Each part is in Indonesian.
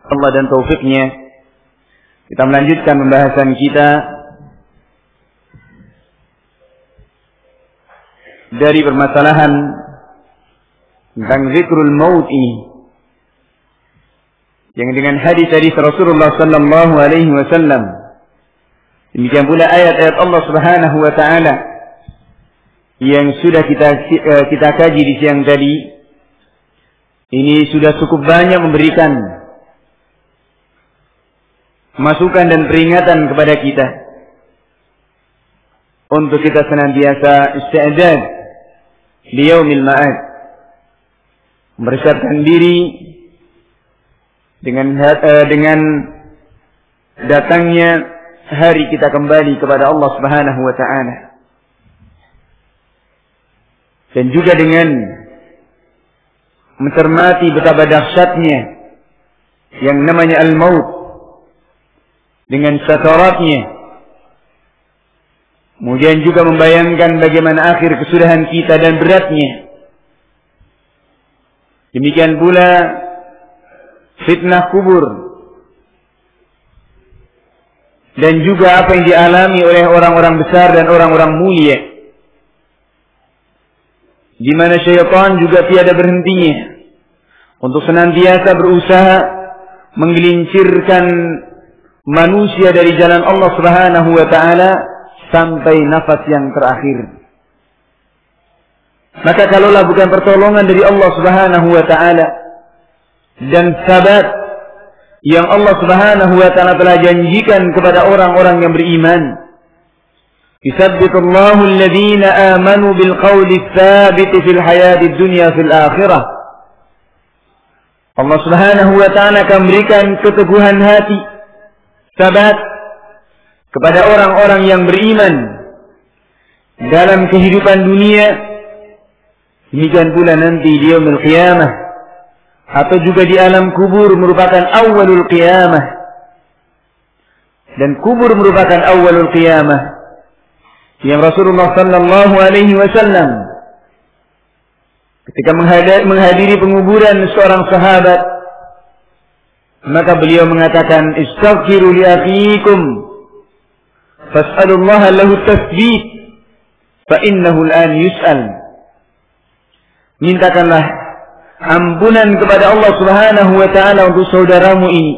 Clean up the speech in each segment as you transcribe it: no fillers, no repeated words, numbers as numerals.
Allah dan taufiknya, kita melanjutkan pembahasan kita dari permasalahan tentang zikrul maut ini, yang dengan hadis-hadis Rasulullah sallallahu alaihi wasallam. Demikian pula ayat-ayat Allah Subhanahu wa taala yang sudah kita kaji di siang tadi. Ini sudah cukup banyak memberikan masukan dan peringatan kepada kita untuk kita senantiasa isti'dad li yaumil ma'ad, mempersiapkan diri dengan datangnya hari kita kembali kepada Allah Subhanahu wa taala, dan juga dengan mencermati betapa dahsyatnya yang namanya al-maut dengan sakaratnya. Kemudian juga membayangkan bagaimana akhir kesudahan kita dan beratnya. Demikian pula fitnah kubur, dan juga apa yang dialami oleh orang-orang besar dan orang-orang mulia, di mana syaitan juga tiada berhentinya untuk senantiasa berusaha menggelincirkan manusia dari jalan Allah Subhanahu wa taala sampai nafas yang terakhir. Maka kalaulah bukan pertolongan dari Allah Subhanahu wa taala dan sabat yang Allah Subhanahu wa taala telah janjikan kepada orang-orang yang beriman, yusabbitullahu alladhina amanu bil qawli tsabit fil hayatid dunya fil akhirah. Allah Subhanahu wa taala akan memberikan keteguhan hati, sabat kepada orang-orang yang beriman dalam kehidupan dunia. Demikian pula nanti di yaumil qiyamah atau juga di alam kubur merupakan awalul qiyamah, dan kubur merupakan awalul qiyamah yang Rasulullah sallallahu alaihi wasallam ketika menghadiri penguburan seorang sahabat, maka beliau mengatakan, istaghfiru li akhikum fas'alullaha lahu tasbih fa innahu al'an yus'al. Mintakanlah ampunan kepada Allah Subhanahu wa taala untuk saudaramu ini,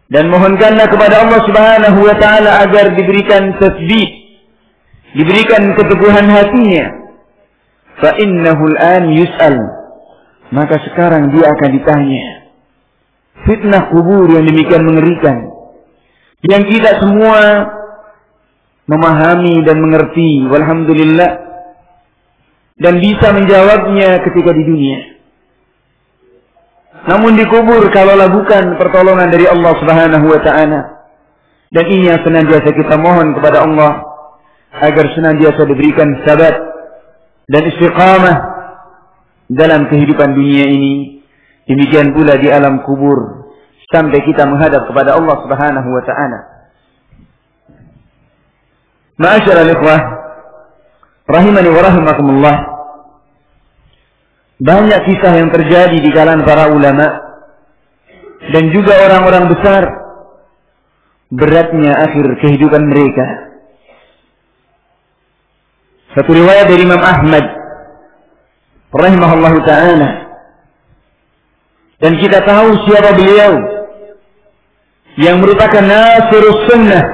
dan mohonkanlah kepada Allah Subhanahu wa taala agar diberikan tasbih, diberikan keteguhan hatinya. Fa innahu al'an yus'al, maka sekarang dia akan ditanya. Fitnah kubur yang demikian mengerikan, yang kita semua memahami dan mengerti, walhamdulillah, dan bisa menjawabnya ketika di dunia. Namun di kubur kalaulah bukan pertolongan dari Allah Subhanahu wa taala, dan ini yang senantiasa kita mohon kepada Allah agar senantiasa diberikan sabat dan istiqamah dalam kehidupan dunia ini, demikian pula di alam kubur sampai kita menghadap kepada Allah Subhanahu wa taala. Ma'asyiral ikhwah rahimani wa rahimakumullah, banyak kisah yang terjadi di kalangan para ulama dan juga orang-orang besar, beratnya akhir kehidupan mereka. Satu riwayat dari Imam Ahmad rahimahullahu ta'ala, dan kita tahu siapa beliau, yang merupakan nasirus sunnah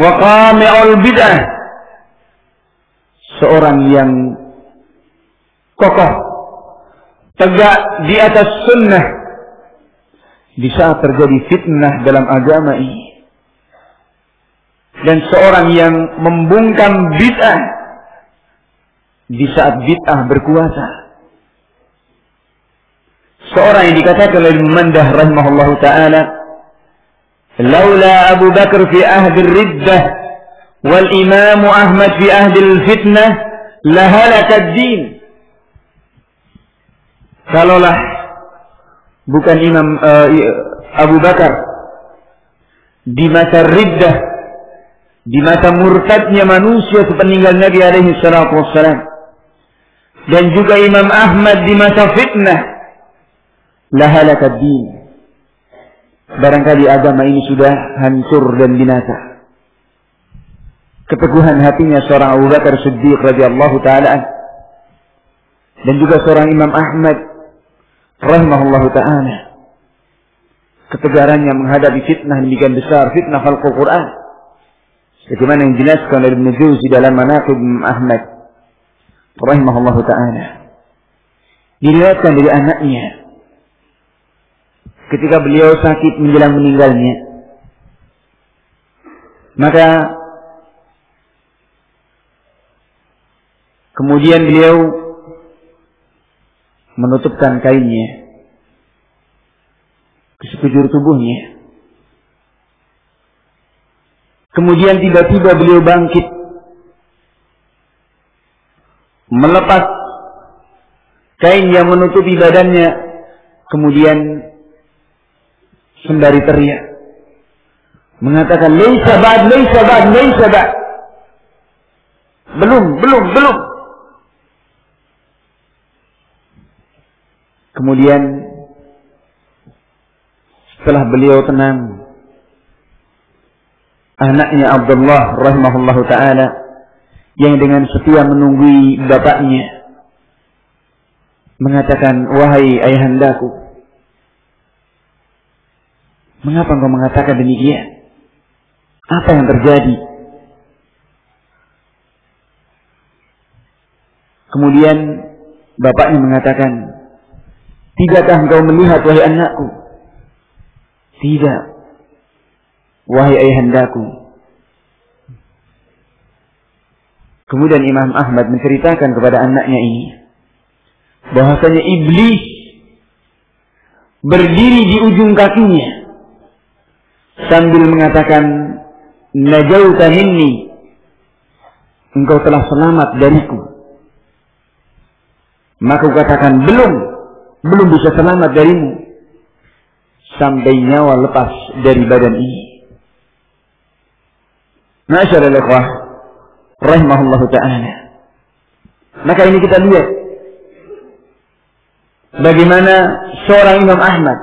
wa qami'ul bid'ah, seorang yang kokoh, tegak di atas sunnah di saat terjadi fitnah dalam agama ini, dan seorang yang membungkam bid'ah di saat bid'ah berkuasa. Seorang yang dikatakan oleh Mandah rahimahullahu ta'ala, laula Abu Bakar fi ahdi riddah wal Imam Ahmad fi ahdi fitnah lahalaka ad-din. Kalaulah bukan Imam Abu Bakar di masa riddah, di masa murtadnya manusia sepeninggal Nabi alaihi salatu wassalam, dan juga Imam Ahmad di masa fitnah, lahalakad din, barangkali agama ini sudah hancur dan binasa. Keteguhan hatinya seorang Abu Bakar Siddiq radhiyallahu ta'ala dan juga seorang Imam Ahmad rahimahullahu ta'ala, ketegarannya menghadapi fitnah demikian besar, fitnah khalqul Quran, bagaimana yang dijelaskan oleh Ibnu Jauzi dalam Manaqib Ahmad rahimahullahu ta'ala. Diriwayatkan dari anaknya ketika beliau sakit menjelang meninggalnya, maka kemudian beliau menutupkan kainnya ke sekujur tubuhnya. Kemudian tiba-tiba beliau bangkit, melepas kain yang menutupi badannya, kemudian sembari teriak mengatakan, "Laisa ba'd, laisa ba'd, laisa ba'd." Belum. Kemudian setelah beliau tenang, anaknya Abdullah rahimahullahu ta'ala yang dengan setia menunggui bapaknya mengatakan, "Wahai ayahandaku, mengapa engkau mengatakan demikian? Apa yang terjadi?" Kemudian bapaknya mengatakan, "Tidakkah engkau melihat, wahai anakku?" "Tidak, wahai ayahandaku." Kemudian Imam Ahmad menceritakan kepada anaknya ini bahwasanya iblis berdiri di ujung kakinya sambil mengatakan, "Najauta minni," engkau telah selamat dariku. Maka aku katakan, belum bisa selamat darimu sampai nyawa lepas dari badan ini. Ma'asyiral ikhwah rahimahullahu ta'ala. Maka ini kita lihat bagaimana seorang Imam Ahmad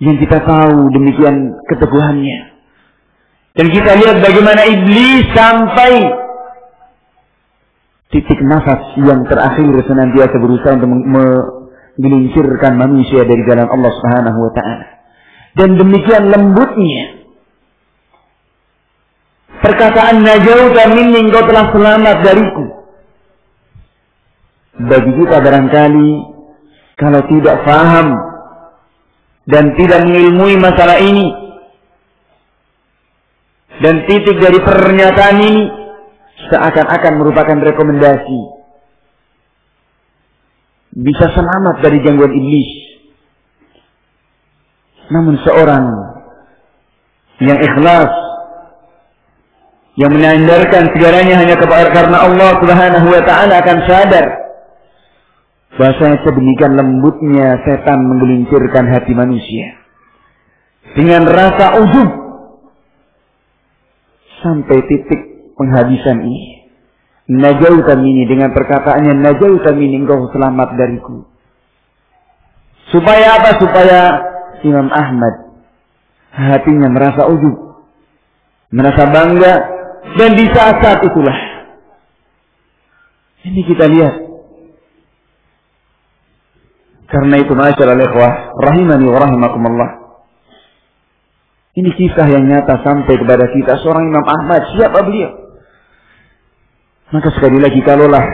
yang kita tahu demikian keteguhannya, dan kita lihat bagaimana iblis sampai titik nafas yang terakhir senantiasa berusaha untuk menggelincirkan manusia dari jalan Allah Subhanahu wa ta'ala. Dan demikian lembutnya perkataan, "Najauta minni," engkau telah selamat dariku. Bagi kita barangkali kalau tidak faham dan tidak mengilmui masalah ini, dan titik dari pernyataan ini seakan-akan merupakan rekomendasi bisa selamat dari gangguan iblis. Namun seorang yang ikhlas, yang menyandarkan segalanya hanya karena Allah Subhanahu wa ta'ala, akan sadar bahwasanya sedemikian lembutnya setan menggelincirkan hati manusia dengan rasa ujub sampai titik penghabisan ini. "Najauta minni," dengan perkataannya, "Najauta minni," engkau selamat dariku. Supaya apa? Supaya Imam Ahmad hatinya merasa ujub, merasa bangga, dan di saat-saat itulah ini kita lihat. Karena itu ma'asyiral ikhwah rahimani wa rahimakumullah, ini kisah yang nyata sampai kepada kita. Seorang Imam Ahmad, siapa beliau? Maka sekali lagi, kalaulah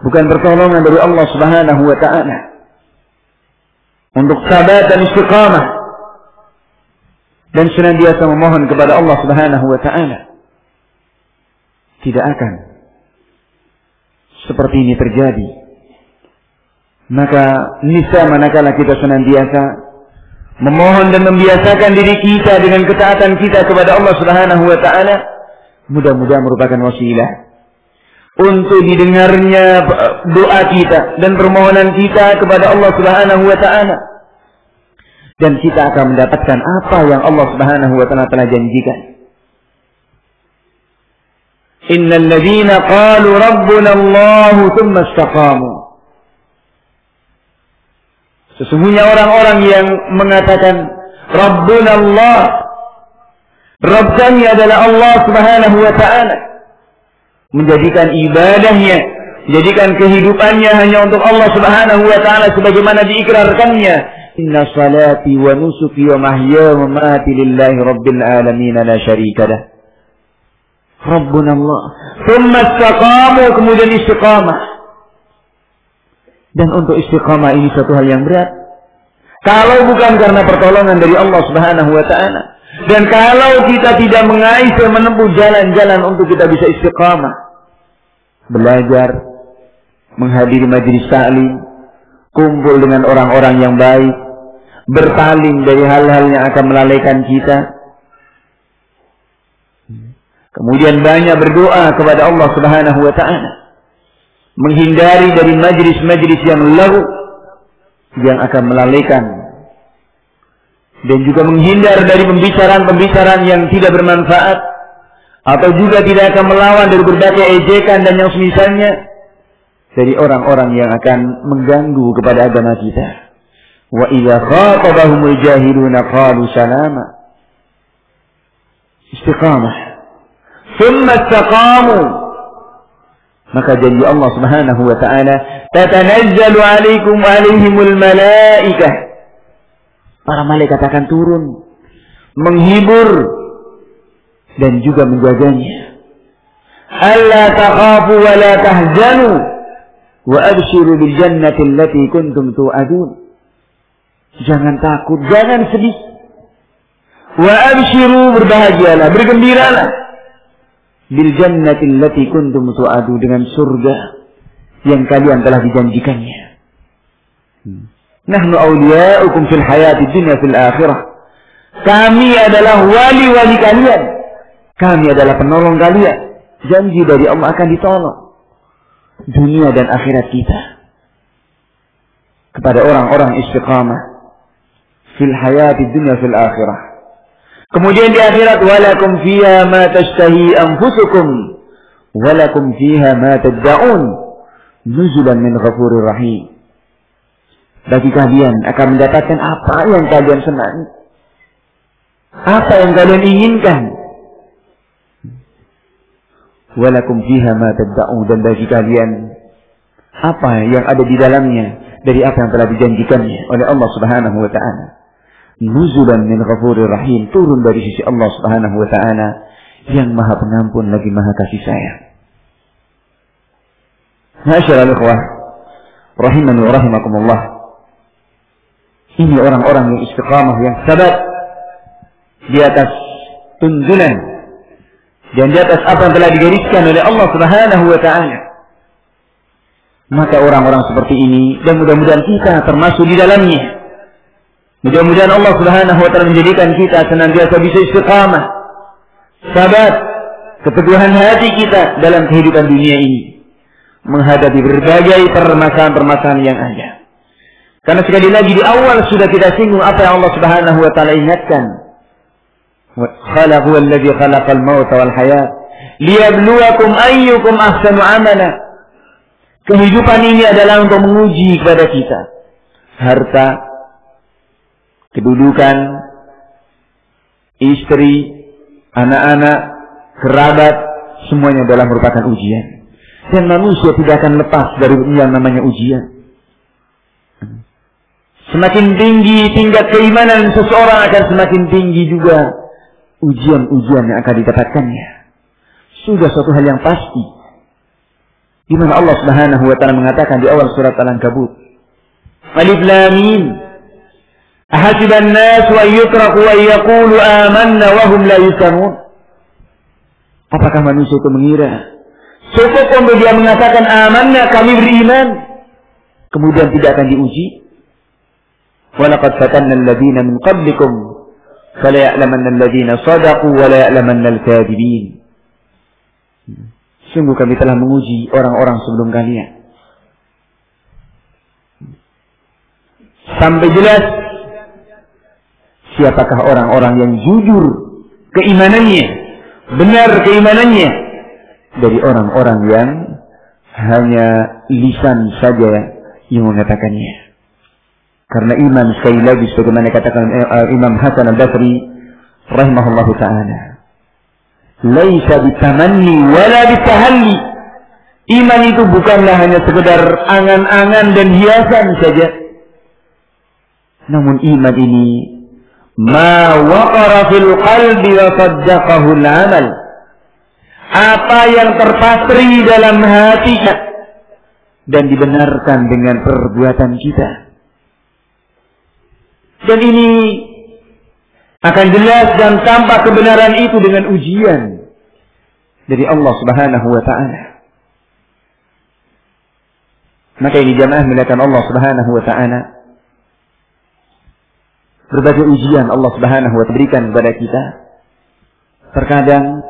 bukan pertolongan dari Allah Subhanahu wa ta'ala untuk sabat dan istiqamah dan senantiasa memohon kepada Allah Subhanahu wa ta'ala, tidak akan seperti ini terjadi. Maka niscaya manakala kita senantiasa memohon dan membiasakan diri kita dengan ketaatan kita kepada Allah Subhanahu wa ta'ala, mudah-mudahan merupakan wasilah untuk didengarnya doa kita dan permohonan kita kepada Allah Subhanahu wa ta'ala, dan kita akan mendapatkan apa yang Allah Subhanahu wa ta'ala telah janjikan. Innal ladzina qalu rabbuna Allah tsumma istaqamu. Sesungguhnya orang-orang yang mengatakan Rabbuna Allah, Rabb kami adalah Allah Subhanahu wa ta'ala, menjadikan ibadahnya, menjadikan kehidupannya hanya untuk Allah Subhanahu wa ta'ala sebagaimana diikrarkannya. Inna salati wa nusuki wa mahyaya wa mamati lillahi rabbil alamin la syarika lah. Rabbuna Allah. Thumma istaqamu, kemudian istiqamah. Dan untuk istiqamah ini satu hal yang berat. Kalau bukan karena pertolongan dari Allah Subhanahu wa ta'ala, dan kalau kita tidak mengais dan menempuh jalan-jalan untuk kita bisa istiqamah, belajar, menghadiri majelis ta'lim, kumpul dengan orang-orang yang baik, berpaling dari hal-hal yang akan melalaikan kita, kemudian banyak berdoa kepada Allah Subhanahu wa ta'ala, menghindari dari majelis-majelis yang lagu yang akan melalaikan, dan juga menghindar dari pembicaraan-pembicaraan yang tidak bermanfaat atau juga tidak akan melawan dari berbagai ejekan dan yang semisalnya dari orang-orang yang akan mengganggu kepada agama kita. Wa idza khatabahumul jahiluna qalu salama. Istiqamah. Thumma istaqamu. Maka janji Allah Subhanahu wa ta'ala, tatanazzalu alaikum alaihimul malaikah. Para malaikat akan turun, menghibur dan juga menjaganya. Alla takhafu wa la tahzanu wa abshiru bil jannati allati kuntum tu'adun. Jangan takut, jangan sedih. Wa abshiru, berbahagialah, bergembiralah. Bil jannati allati kuntum tu'adun, dengan surga yang kalian telah dijanjikannya. Nahnu awliya'ukum fil hayati dunya fil akhirah. Kami adalah wali-wali kalian. Kami adalah penolong kalian. Janji dari Allah akan ditolong dunia dan akhirat kita. Kepada orang-orang istiqamah fil hayati dunya fil akhirah. Kemudian di akhirat, walakum fiha ma tashtahi anfusukum walakum fiha ma tad'un nuzulan min ghafurir rahim. Bagi kalian akan mendapatkan apa yang kalian senangi, apa yang kalian inginkan. Walakum fiha ma tad'un, dan bagi kalian apa yang ada di dalamnya dari apa yang telah dijanjikannya oleh Allah Subhanahu wa ta'ala. Nuzulan min ghafurir rahim, turun dari sisi Allah Subhanahu wa ta'ala yang Maha Pengampun lagi Maha Kasih Sayang. Ma'asyiral ikhwah rahimani wa rahimakumullah. Ini orang-orang yang istiqamah, yang sabat di atas tuntunan dan di atas apa yang telah digariskan oleh Allah Subhanahu wa ta'ala. Maka orang-orang seperti ini, dan mudah-mudahan kita termasuk di dalamnya. Mudah-mudahan Allah Subhanahu wa ta'ala menjadikan kita senantiasa bisa istiqamah, sabat, keteguhan hati kita dalam kehidupan dunia ini, menghadapi berbagai permasalahan-permasalahan yang ada. Karena sekali lagi di awal sudah kita singgung apa yang Allah Subhanahu wa ta'ala ingatkan. Khalaqu alladhi khalaqal mauta wal hayat liyabluwakum ayyukum ahsanu amala. Kehidupan ini adalah untuk menguji kepada kita. Harta, kedudukan, istri, anak-anak, kerabat, semuanya adalah merupakan ujian. Dan manusia tidak akan lepas dari yang namanya ujian. Semakin tinggi tingkat keimanan seseorang, akan semakin tinggi juga ujian-ujian yang akan didapatkannya. Sudah suatu hal yang pasti. Di mana Allah Subhanahu wa ta'ala mengatakan di awal surat Al-Ankabut, Alif Lam Mim, ahasiban nas wa yutraku wa yaqulu amanna wa hum la yuftanun. Apakah manusia itu mengira cukup untuk dia mengatakan amanna, kami beriman, kemudian tidak akan diuji? وَلَقَدْ فَتَنَّا الَّذِينَ مِنْ قَبْلِكُمْ فَلَيَعْلَمَنَّ الَّذِينَ صَدَقُوا وَلَيَعْلَمَنَّ الْكَاذِبِينَ. Sungguh kami telah menguji orang-orang sebelum kalian, sampai jelas siapakah orang-orang yang jujur keimanannya, benar keimanannya, dari orang-orang yang hanya lisan saja yang mengatakannya. Karena iman sekali lagi sebagaimana katakan Imam Hasan Al-Basri rahimahullahu ta'ala, laisa bitamanni wala bitahalli. Iman itu bukanlah hanya sekedar angan-angan dan hiasan saja. Namun iman ini ma waqara fil qalbi wa saddaqahu al-amal. Apa yang terpatri dalam hati dan dibenarkan dengan perbuatan kita. Dan ini akan jelas dan tampak kebenaran itu dengan ujian dari Allah Subhanahu wa ta'ala. Maka ini jamaah melihatkan Allah Subhanahu wa ta'ala, berbagai ujian Allah Subhanahu wa ta'ala berikan kepada kita. Terkadang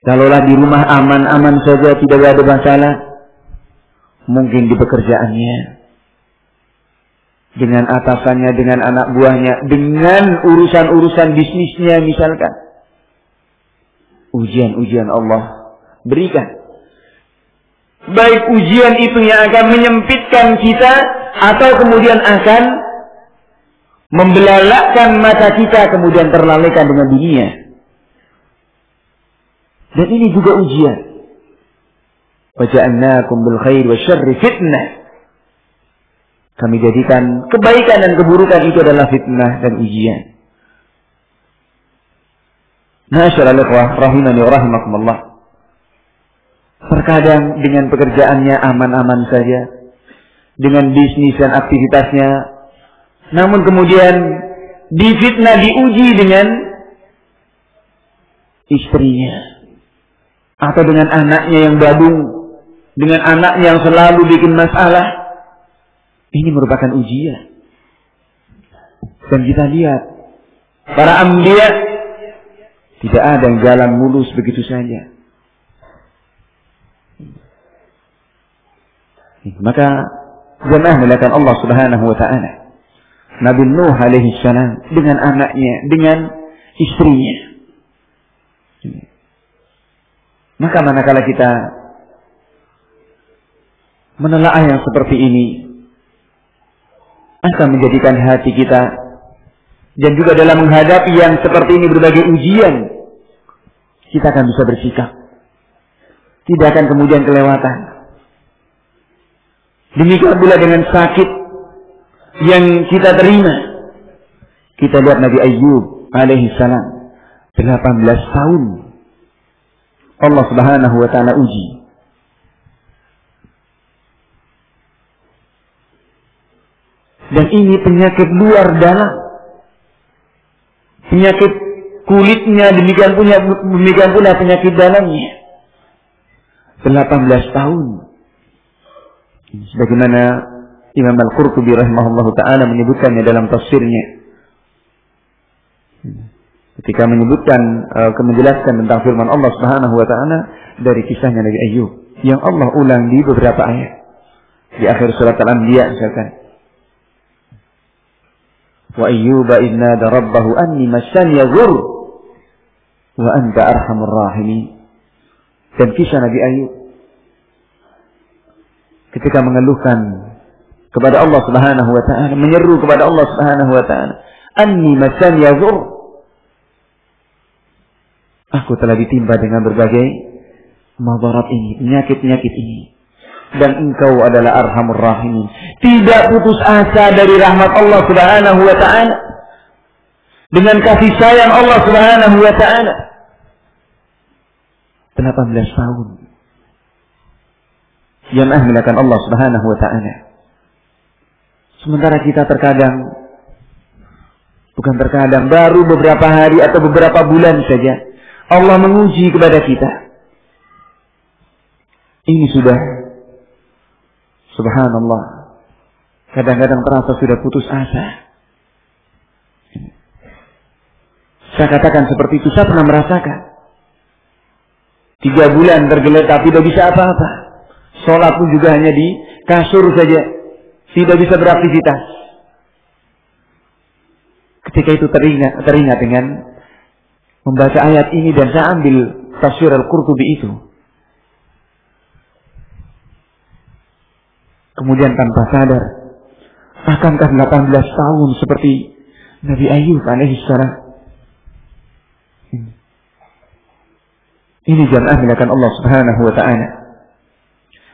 kalaulah di rumah aman-aman saja, tidak ada masalah, mungkin di pekerjaannya, dengan atasannya, dengan anak buahnya, dengan urusan-urusan bisnisnya misalkan, ujian-ujian Allah berikan. Baik ujian itu yang akan menyempitkan kita atau kemudian akan membelalakkan mata kita, kemudian terlalaikan dengan dunia. Dan ini juga ujian. Waja'alnakum bil khair wa syarri fitnah. Kami jadikan kebaikan dan keburukan itu adalah fitnah dan ujian. Ma'asyiral ikhwah rahimani wa rahimakumullah. Terkadang dengan pekerjaannya aman-aman saja, dengan bisnis dan aktivitasnya, namun kemudian difitnah, diuji dengan istrinya, atau dengan anaknya yang badung, dengan anaknya yang selalu bikin masalah. Ini merupakan ujian. Dan kita lihat para anbiya tidak ada yang jalan mulus begitu saja. Maka jemaah melihatkan Allah Subhanahu wa ta'ala, Nabi Nuh alaihi salam dengan anaknya, dengan istrinya. Maka manakala kita menelaah yang seperti ini, akan menjadikan hati kita, dan juga dalam menghadapi yang seperti ini berbagai ujian, kita akan bisa bersikap, tidak akan kemudian kelewatan. Demikian pula dengan sakit yang kita terima. Kita lihat Nabi Ayyub alaihi salam, 18 tahun Allah Subhanahu wa ta'ala uji. Dan ini penyakit luar dalam, penyakit kulitnya, demikian pula penyakit dalamnya. 18 tahun. Sebagaimana Imam Al-Qurtubi rahimahullahu ta'ala menyebutkannya dalam tafsirnya, ketika menyebutkan menjelaskan tentang firman Allah Subhanahu wa ta'ala dari kisahnya Nabi Ayyub yang Allah ulang di beberapa ayat di akhir surat Al-Anbiya misalkan, wa ayyuba idh nada rabbahu anni massani dhurr wa anta arhamur rahimin. Dan kisah Nabi Ayyub ketika mengeluhkan kepada Allah Subhanahu wa ta'ala, menyeru kepada Allah Subhanahu wa ta'ala, anni massani dhurr, aku telah ditimpa dengan berbagai madarat ini, penyakit-penyakit ini, dan engkau adalah arhamur rahimin. Tidak putus asa dari rahmat Allah Subhanahu wa ta'ala, dengan kasih sayang Allah Subhanahu wa ta'ala. 18 tahun jamaah melakukan Allah Subhanahu wa ta'ala. Sementara kita terkadang baru beberapa hari atau beberapa bulan saja Allah menguji kepada kita. Ini sudah, subhanallah, kadang-kadang terasa sudah putus asa. Saya katakan seperti itu, saya pernah merasakan. 3 bulan tergeletak, tidak bisa apa-apa. Sholat pun juga hanya di kasur saja, tidak bisa beraktivitas. Ketika itu teringat dengan membaca ayat ini, dan saya ambil tafsir Al-Qurtubi itu. Kemudian tanpa sadar Akankah 18 tahun seperti Nabi Ayub alaihissalam? Ini jamaah milakan Allah subhanahu wa ta'ala.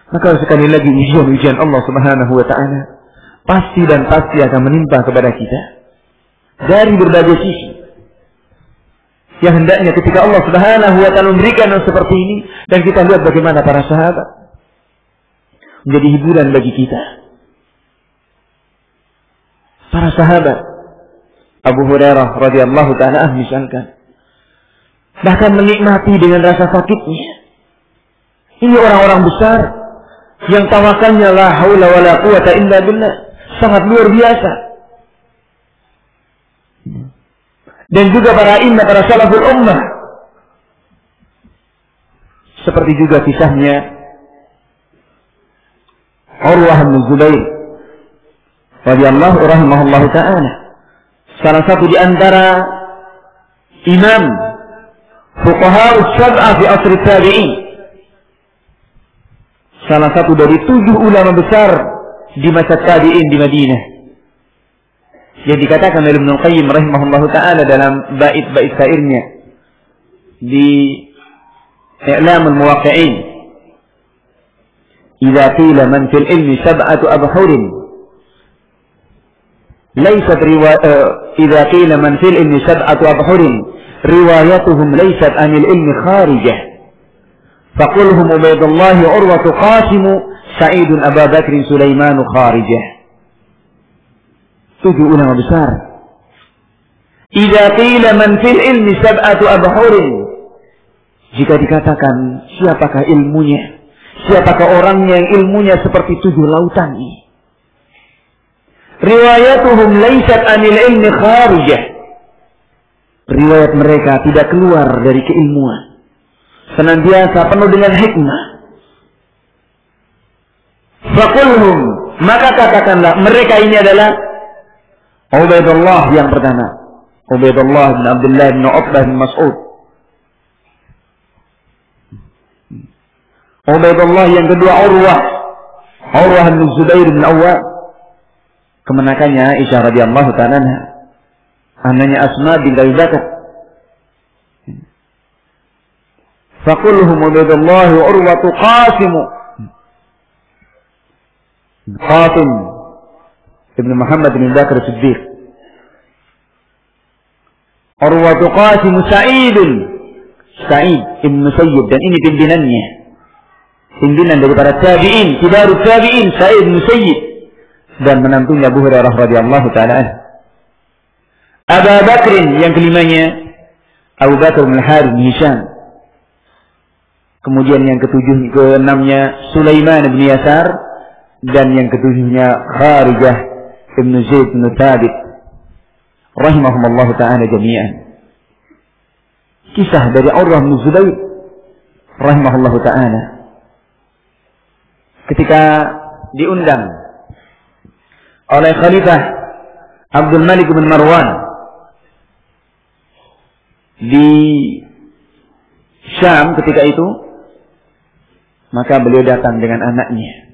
Maka sekali lagi ujian-ujian Allah subhanahu wa ta'ala pasti dan pasti akan menimpa kepada kita dari berbagai sisi. Yang hendaknya ketika Allah subhanahu wa ta'ala memberikan yang seperti ini, dan kita lihat bagaimana para sahabat menjadi hiburan bagi kita. Para sahabat Abu Hurairah radhiyallahu ta'ala misalkan, bahkan menikmati dengan rasa sakitnya. Ini orang-orang besar yang tawakalnya la haula wala quwata illa billah, sangat luar biasa. Dan juga para imam, para salaful ummah, seperti juga kisahnya Urwah bin Zubair radhiyallahu rahimahullahu ta'ala, salah satu di antara imam fuqaha as-sab'ah fi asr tabi'in, salah satu dari 7 ulama besar di masa tabi'in di Madinah, yang dikatakan oleh Ibnu Qayyim rahimahullahu ta'ala dalam bait-bait syairnya di I'lamul Muwaqqi'in, idza qila man fil ilmi sab'atu abhurin laysat idza qila man fil ilmi sab'atu abhurin riwayatuhum laysat anil ilmi kharijah faqulhum Ubaidullah Urwatu Qasim Sa'idun Abu Bakr Sulaiman kharijah. 7 ulama besar. Idza qila man fil ilmi sab'atu abhurin, jika dikatakan siapakah ilmunya, siapakah orangnya yang ilmunya seperti 7 lautan ini, riwayatuhum laysat anil ilmi kharijah, riwayat mereka tidak keluar dari keilmuan, senantiasa penuh dengan hikmah. Faqulhum, maka katakanlah mereka ini adalah Ubaidullah yang pertama, Ubaidullah bin Abdullah bin Uqbah bin Mas'ud. Ubaidullah yang kedua Urwah bin Zubair bin Awwam, kemenakannya Aisyah radhiyallahu ta'ala anha, anaknya Asma bin Abi Bakar. Faqulhum Ubaidullah wa Urwatu Qasim ibn Muhammad bin Bakar Siddiq. Urwatu Qasim Sa'id ibn Musayyib, dan ini pimpinannya, pimpinan dari para tabi'in, kibarut tabi'in, Sa'id ibn Musayyib, dan menantunya Abu Hurairah radhiyallahu ta'ala. Abu Bakr yang kelimanya Abu Bakr bin Harith bin Hisham. Kemudian yang keenamnya Sulaiman bin Yasar, dan yang ketujuhnya Kharijah ibn Zaid bin Thabit rahimahumullah ta'ala jami'an. Kisah dari Urwah bin Zubair rahimahullah ta'ala ketika diundang oleh Khalifah Abdul Malik bin Marwan di Syam ketika itu, maka beliau datang dengan anaknya.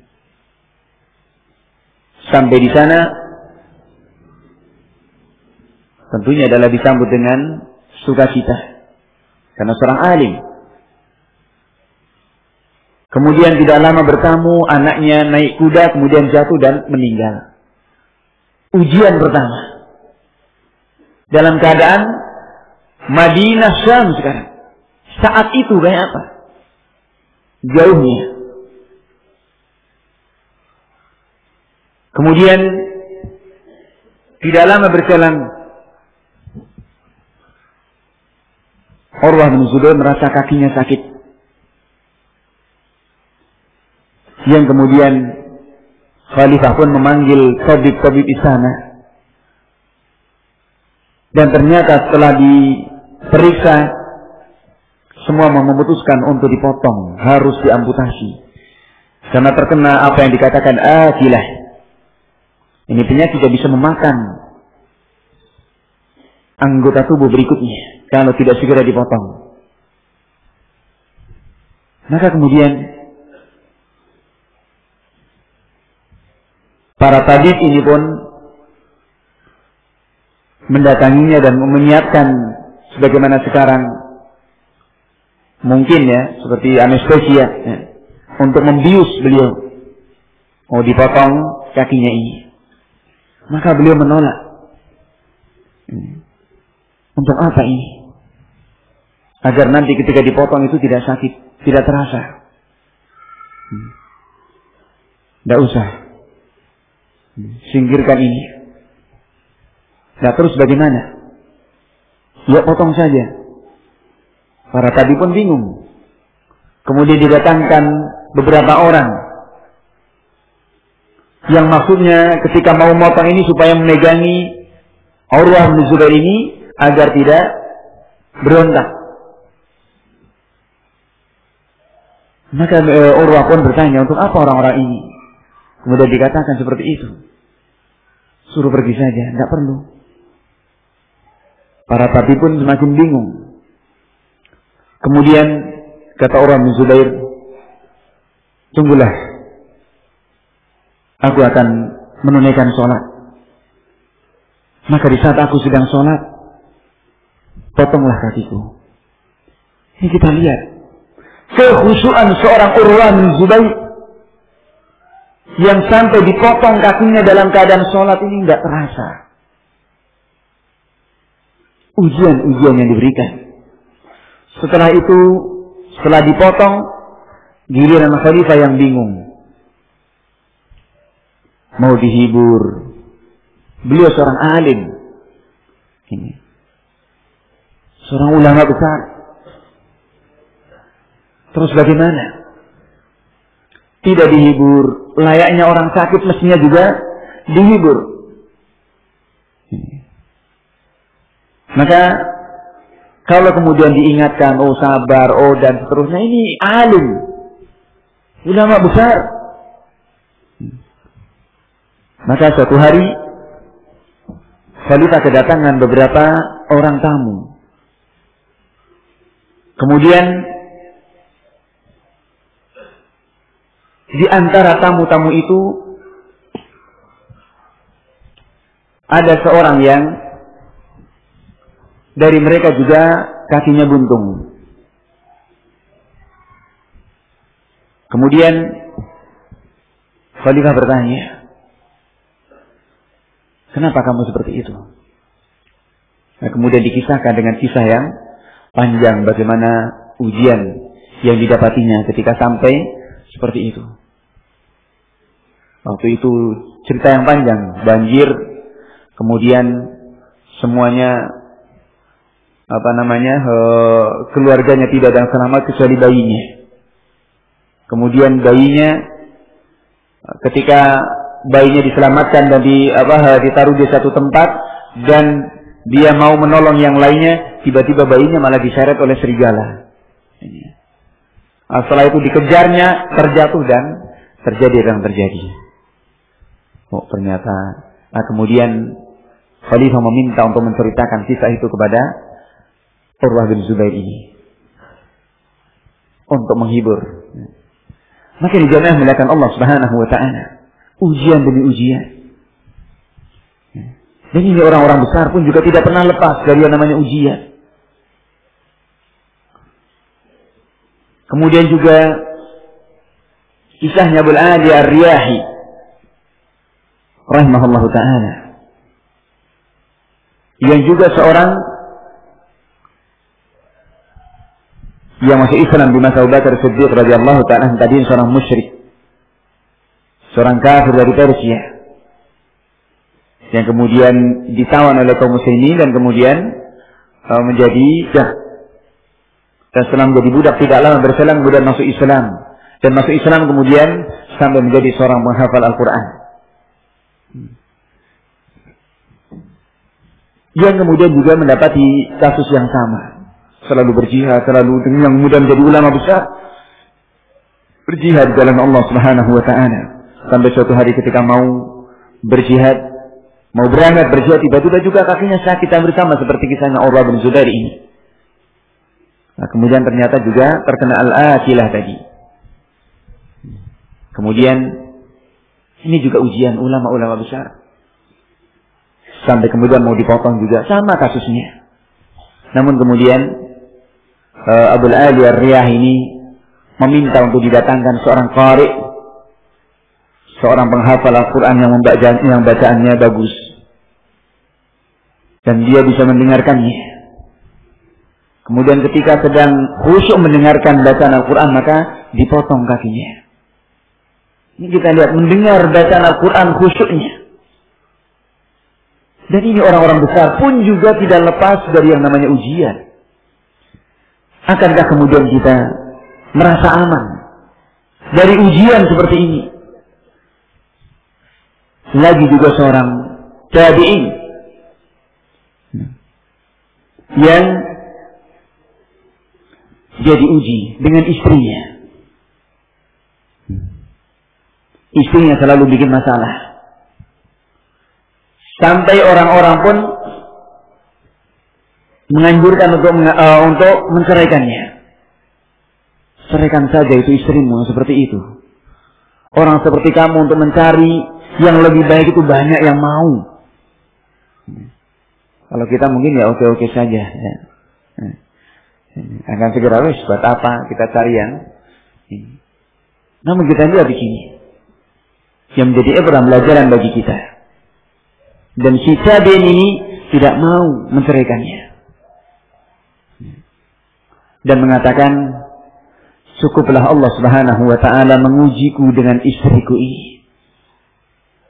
Sampai di sana tentunya adalah disambut dengan sukacita karena seorang alim. Kemudian tidak lama bertamu, anaknya naik kuda kemudian jatuh dan meninggal. Ujian pertama dalam keadaan Madinah Syam sekarang. Saat itu kayak apa? Jauhnya. Kemudian tidak lama berselang, Urwah bin Zubair merasa kakinya sakit. Yang kemudian Khalifah pun memanggil tabib-tabib istana. Dan ternyata setelah diperiksa, semua memutuskan untuk dipotong, harus diamputasi. Karena terkena apa yang dikatakan akilah. Ini penyakit tidak bisa memakan anggota tubuh berikutnya kalau tidak segera dipotong. Maka kemudian para tabib ini pun mendatanginya dan menyiapkan sebagaimana sekarang mungkin ya, seperti anestesia ya, untuk membius beliau. Mau dipotong kakinya ini. Maka beliau menolak. Untuk apa ini? Agar nanti ketika dipotong itu tidak sakit, tidak terasa. Tidak usah. Singkirkan ini. Nah terus bagaimana? Ya potong saja. Para tabib pun bingung. Kemudian didatangkan beberapa orang yang maksudnya ketika mau motong ini supaya memegangi Urwah bin Zubair ini agar tidak berontak. Maka Urwah pun bertanya, untuk apa orang-orang ini? Kemudian dikatakan seperti itu. Suruh pergi saja, tidak perlu. Para tabib pun semakin bingung. Kemudian kata Urwah bin Zubair, tunggulah, aku akan menunaikan sholat. Maka di saat aku sedang sholat, potonglah kakiku. Ini kita lihat kekhusyuan seorang Urwah bin Zubair yang sampai dipotong kakinya dalam keadaan sholat ini tidak terasa. Ujian-ujian yang diberikan. Setelah itu, setelah dipotong, giliran khalifah yang bingung. Mau dihibur. Beliau seorang alim. Ini. Seorang ulama besar. Terus bagaimana? Tidak dihibur. Layaknya orang sakit mestinya juga dihibur. Maka kalau kemudian diingatkan, oh sabar, oh dan seterusnya, ini alim, ulama besar. Maka suatu hari Khalifah kedatangan beberapa orang tamu. Kemudian di antara tamu-tamu itu ada seorang yang dari mereka juga kakinya buntung. Kemudian Khalifah bertanya, kenapa kamu seperti itu? Nah, kemudian dikisahkan dengan kisah yang panjang bagaimana ujian yang didapatinya ketika sampai seperti itu. Waktu itu cerita yang panjang, banjir, kemudian semuanya keluarganya tidak ada yang selamat kecuali bayinya. Kemudian bayinya ketika bayinya diselamatkan dan ditaruh di satu tempat dan dia mau menolong yang lainnya, tiba-tiba bayinya malah diseret oleh serigala. Setelah itu dikejarnya, terjatuh dan terjadi yang terjadi. Oh ternyata. Nah, kemudian Khalifah meminta untuk menceritakan kisah itu kepada Urwah bin Zubair ini untuk menghibur. Maka dijadikan melakukan Allah Subhanahu wa taala ujian demi ujian. Dan ini orang-orang besar pun juga tidak pernah lepas dari yang namanya ujian. Kemudian juga kisahnya Abul Ali Ar-Riyahi rahimahullahu taala, yang juga seorang yang masuk Islam di masa Abu Bakar Siddiq radhiyallahu taala, tadi seorang musyrik, seorang kafir dari Persia, yang kemudian ditawan oleh kaum muslimin dan kemudian menjadi dan setelah menjadi budak tidak lama berselang kemudian masuk Islam, dan masuk Islam kemudian sampai menjadi seorang penghafal Al-Quran, yang kemudian juga mendapati kasus yang sama, selalu berjihad, selalu dengan yang mudah menjadi ulama besar, berjihad dalam Allah Subhanahu wa taala, sampai suatu hari ketika mau berjihad, mau berangkat berjihad, tiba-tiba juga kakinya sakit hampir sama seperti kisahnya Urwah bin Zubair ini. Nah, kemudian ternyata juga terkena al-akilah tadi. Kemudian Ini juga ujian ulama-ulama besar. Sampai kemudian mau dipotong juga, sama kasusnya. Namun kemudian Abul Ali Ar-Riyah ini meminta untuk didatangkan seorang qari, seorang penghafal Al-Quran yang bacaannya bagus. Dan dia bisa mendengarkannya. Kemudian ketika sedang khusyuk mendengarkan bacaan Al-Quran, maka dipotong kakinya. Ini kita lihat, mendengar bacaan Al-Quran khusyuknya. Dan ini orang-orang besar pun juga tidak lepas dari yang namanya ujian. Akankah kemudian kita merasa aman dari ujian seperti ini? Lagi juga seorang tabi'in yang dia diuji dengan istrinya. Istrinya selalu bikin masalah. Sampai orang-orang pun menganjurkan untuk menceraikannya. Ceraikan saja itu istrimu seperti itu. Orang seperti kamu untuk mencari yang lebih baik itu banyak yang mau. Kalau kita mungkin ya oke-oke saja. Ya. Akan segera buat apa kita cari yang ini. Namun kita lihat di sini yang menjadi ibrah pelajaran bagi kita. Dan si Tabi'in ini tidak mau menceraikannya. Dan mengatakan, cukuplah Allah Subhanahu wa ta'ala mengujiku dengan istriku ini.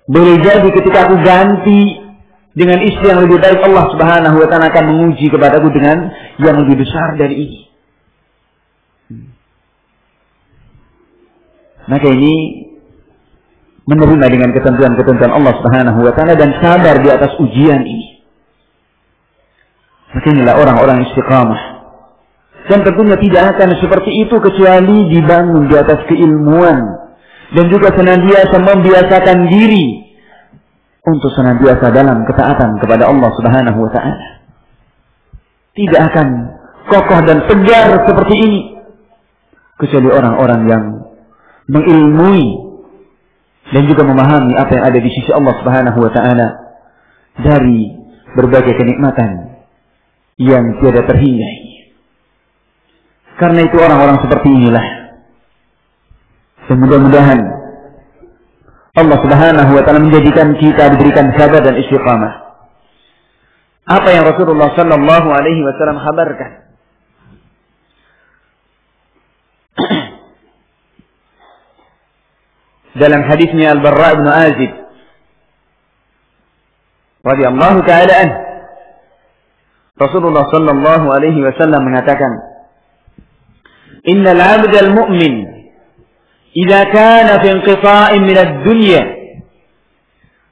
Boleh jadi ketika aku ganti dengan istri yang lebih baik, Allah Subhanahu wa ta'ala akan menguji kepadaku dengan yang lebih besar dari ini. Maka ini menerima dengan ketentuan-ketentuan Allah Subhanahu wa ta'ala dan sabar di atas ujian ini. Maka inilah orang-orang istiqamah. Dan tentunya tidak akan seperti itu kecuali dibangun di atas keilmuan. Dan juga senantiasa membiasakan diri untuk senantiasa dalam ketaatan kepada Allah Subhanahu wa ta'ala. Tidak akan kokoh dan tegar seperti ini kecuali orang-orang yang mengilmui dan juga memahami apa yang ada di sisi Allah Subhanahu wa ta'ala dari berbagai kenikmatan yang tiada terhinggai. Karena itu orang-orang seperti inilah dan mudah-mudahan Allah Subhanahu wa ta'ala menjadikan kita diberikan sabar dan istiqamah. Apa yang Rasulullah sallallahu alaihi wasallam kabarkan dalam hadisnya Al-Barra bin Azib radhiyallahu ta'ala anhu, Rasulullah sallallahu alaihi wasallam mengatakan, innal 'abda al-mu'min idza kana fi inqita'in min ad-dunya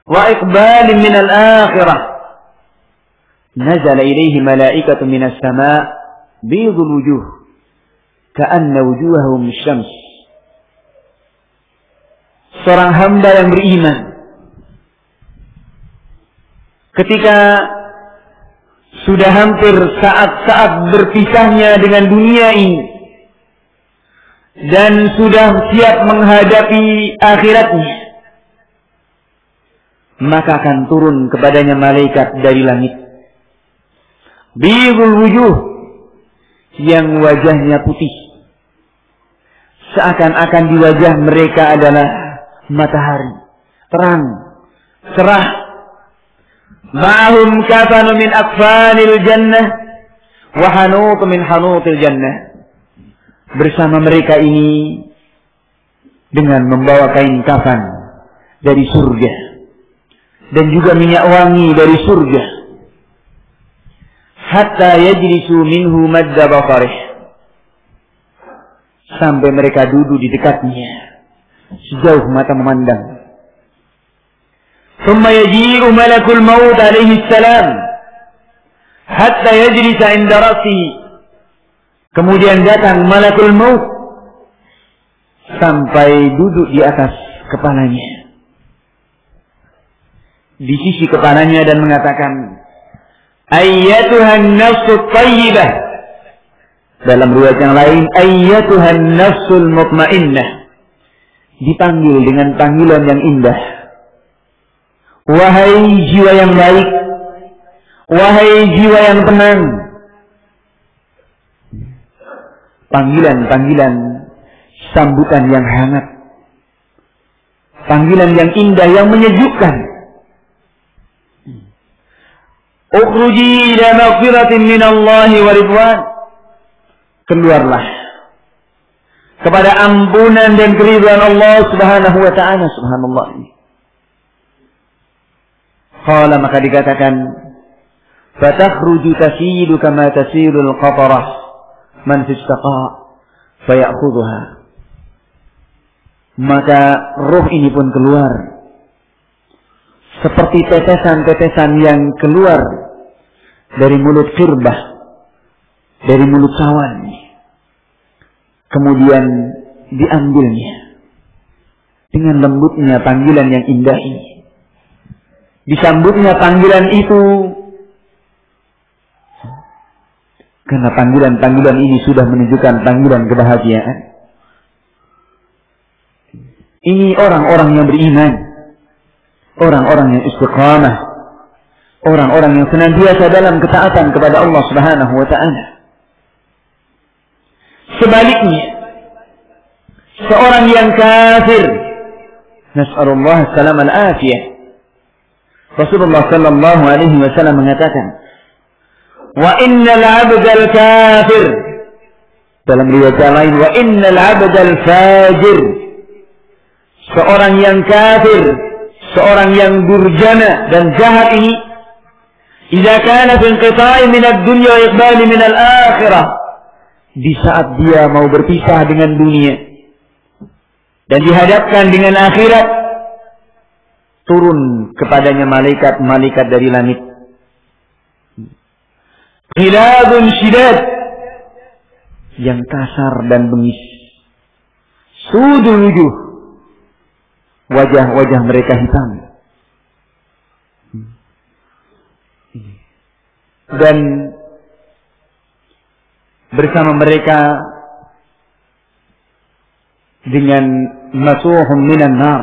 wa iqbalin min al-akhirah nazala ilayhi malaikatun min as-sama' bidul wujuh ka'anna wujuhahum syams. Seorang hamba yang beriman ketika sudah hampir saat-saat berpisahnya dengan dunia ini dan sudah siap menghadapi akhiratnya, maka akan turun kepadanya malaikat dari langit bidul wujuh, yang wajahnya putih, seakan-akan di wajah mereka adalah matahari terang cerah. Ma'hum kafanu min akfanil jannah wa hanut min hanutil jannah. Bersama mereka ini dengan membawa kain kafan dari surga dan juga minyak wangi dari surga, hatta yajlisu minhu madda basarih, sampai mereka duduk di dekatnya sejauh mata memandang. Thumma yaji'u malakul maut alaihi salam hatta yajlisa 'inda ra'sihi. Kemudian datang malakul maut sampai duduk di atas kepalanya, di sisi kepalanya, dan mengatakan, ayyatuhan nafsu thayyibah. Dalam riwayat yang lain, ayyatuhan nafsul mutmainnah. Dipanggil dengan panggilan yang indah. Wahai jiwa yang baik, wahai jiwa yang tenang. Panggilan-panggilan sambutan yang hangat, panggilan yang indah, yang menyejukkan. Ukhruji ila maghfiratin minallahi wa ridwan. Keluarlah kepada ampunan dan keridhaan Allah Subhanahu wa ta'ala. Subhanallah. Qala, maka dikatakan, fatakhruju tasilu kama tasilul qatarah man fistaqa fayakhudhuha. Maka roh ini pun keluar seperti tetesan-tetesan yang keluar dari mulut khirbah, dari mulut sawan, kemudian diambilnya dengan lembutnya panggilan yang indah ini. Disambutnya panggilan itu karena panggilan-panggilan ini sudah menunjukkan panggilan kebahagiaan. Ini orang-orang yang beriman, orang-orang yang istiqamah, orang-orang yang senantiasa dalam ketaatan kepada Allah Subhanahu wa ta'ala. Sebaliknya, seorang yang kafir, nas'alullah salam al-afiyah, Rasulullah sallallahu alaihi wasallam mengatakan, wa innal 'abdal kafir, dalam riwayat lain, wa innal 'abdal fajir, seorang yang kafir, seorang yang durjana dan jahat ini, idza kana fi inqita'i min ad-dunya wa iqbali min al-akhirah, di saat dia mau berpisah dengan dunia dan dihadapkan dengan akhirat, turun kepadanya malaikat-malaikat dari langit. Ghilabun syidad, yang kasar dan bengis. Sudul wujuh, wajah-wajah mereka hitam. Dan bersama mereka dengan masuhun minan nar.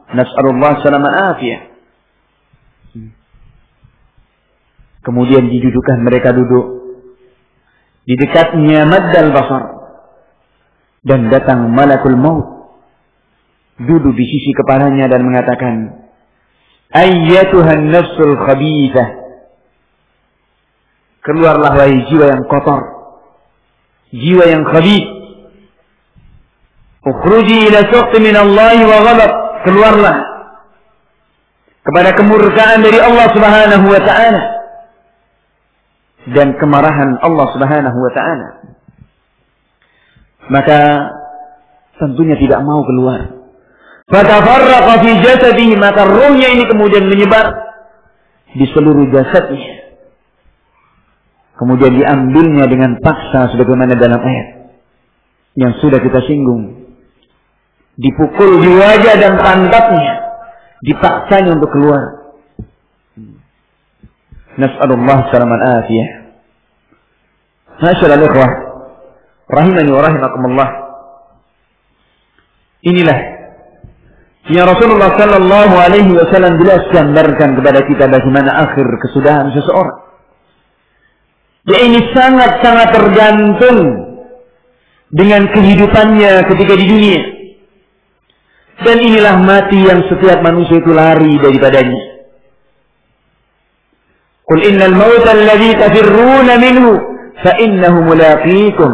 Nas'alullah salaman afiyah. Kemudian didudukan mereka duduk di dekatnya maddal basar, dan datang malakul maut duduk di sisi kepalanya dan mengatakan, ayyatuhan nafsul khabithah, keluarlah wahai jiwa yang kotor, jiwa yang khabith. Ukhruji ila suqti minallahi wa ghadab, keluarlah kepada kemurkaan dari Allah Subhanahu wa ta'ala dan kemarahan Allah Subhanahu wa ta'ala. Maka tentunya tidak mau keluar. Fatafarraqa fi jasadihi, maka ruhnya ini kemudian menyebar di seluruh jasadnya. Kemudian diambilnya dengan paksa sebagaimana dalam ayat yang sudah kita singgung. Dipukul di wajah dan pantatnya, dipaksanya untuk keluar. Nas'alullah salaman afiyah. Masyaallah ikhwah, rahimani wa rahimakumullah. Inilah yang Rasulullah sallallahu alaihi wasallam jelas gambarkan kepada kita bagaimana akhir kesudahan seseorang. Ya, ini sangat-sangat tergantung dengan kehidupannya ketika di dunia. Dan inilah mati yang setiap manusia itu lari daripadanya. Qul innal mauta alladhi tafirruna minhu fa innahu mulaqikum.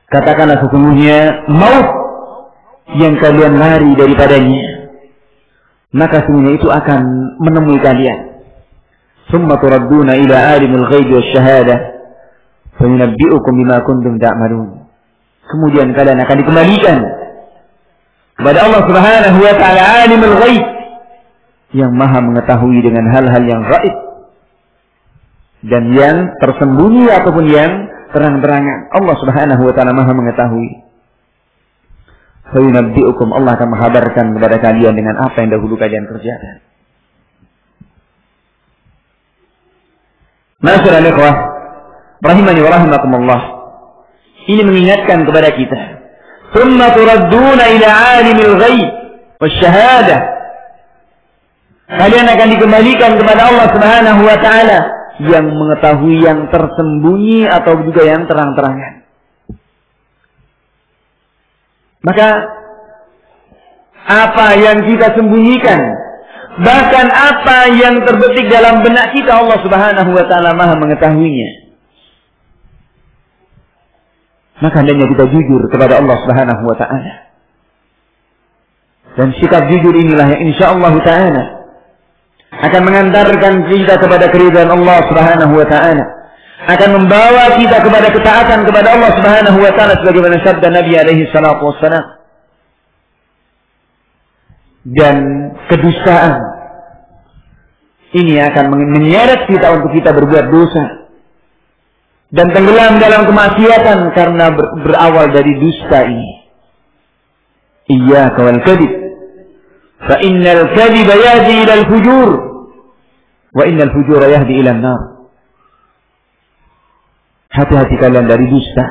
Katakanlah sesungguhnya maut yang kalian lari daripadanya, maka sesungguhnya itu akan menemui kalian. Tsumma turadduna ila alimil ghaibi wasyahadah fa yunabbi'ukum bima kuntum ta'malun. Kemudian kalian akan dikembalikan kepada Allah Subhanahu wa ta'ala, alimul ghaib, yang maha mengetahui dengan hal-hal yang gaib dan yang tersembunyi ataupun yang terang-terangan. Allah Subhanahu wa ta'ala maha mengetahui. Fayunabbi'ukum, Allah akan menghabarkan kepada kalian dengan apa yang dahulu kalian kerjakan. Masyaallah ikhwah, rahimani wa rahimakumullah. Ini mengingatkan kepada kita, thumma turadduna ila alimil ghaib wasyahadah Kalian akan dikembalikan kepada Allah Subhanahu wa taala yang mengetahui yang tersembunyi atau juga yang terang-terangan. Maka apa yang kita sembunyikan, bahkan apa yang terbetik dalam benak kita, Allah Subhanahu wa taala Maha mengetahuinya. Maka hendaknya kita jujur kepada Allah Subhanahu wa taala. Dan sikap jujur inilah yang insyaallah taala akan mengantarkan kita kepada keridhaan Allah Subhanahu wa taala, akan membawa kita kepada ketaatan kepada Allah Subhanahu wa taala sebagaimana sabda Nabi alaihi salatu wassalam. Dan kedustaan ini akan menyeret kita untuk kita berbuat dosa dan tenggelam dalam kemaksiatan karena berawal dari dusta ini. Iyyaka wal kadhib, fa innal kadhiba yahdi ila al-fujur wa innal fujura yahdi ila an-nar. Hati-hati kalian dari dusta.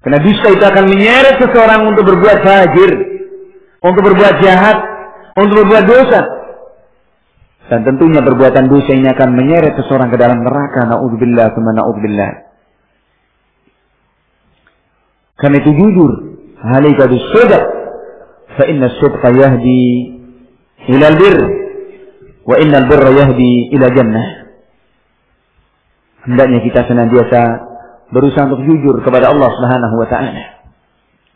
Karena dusta itu akan menyeret seseorang untuk berbuat fajir, untuk berbuat jahat, untuk berbuat dosa. Dan tentunya perbuatan dosa ini akan menyeret seseorang ke dalam neraka. Na'udzubillah, tsumma na'udzubillah. Karena itu jujur, alaika bis-shidq, fa inna as-sidqa yahdi ila al-birr, wa inna al-birra yahdi ila jannah. Hendaknya kita senantiasa berusaha untuk jujur kepada Allah Subhanahu wa taala.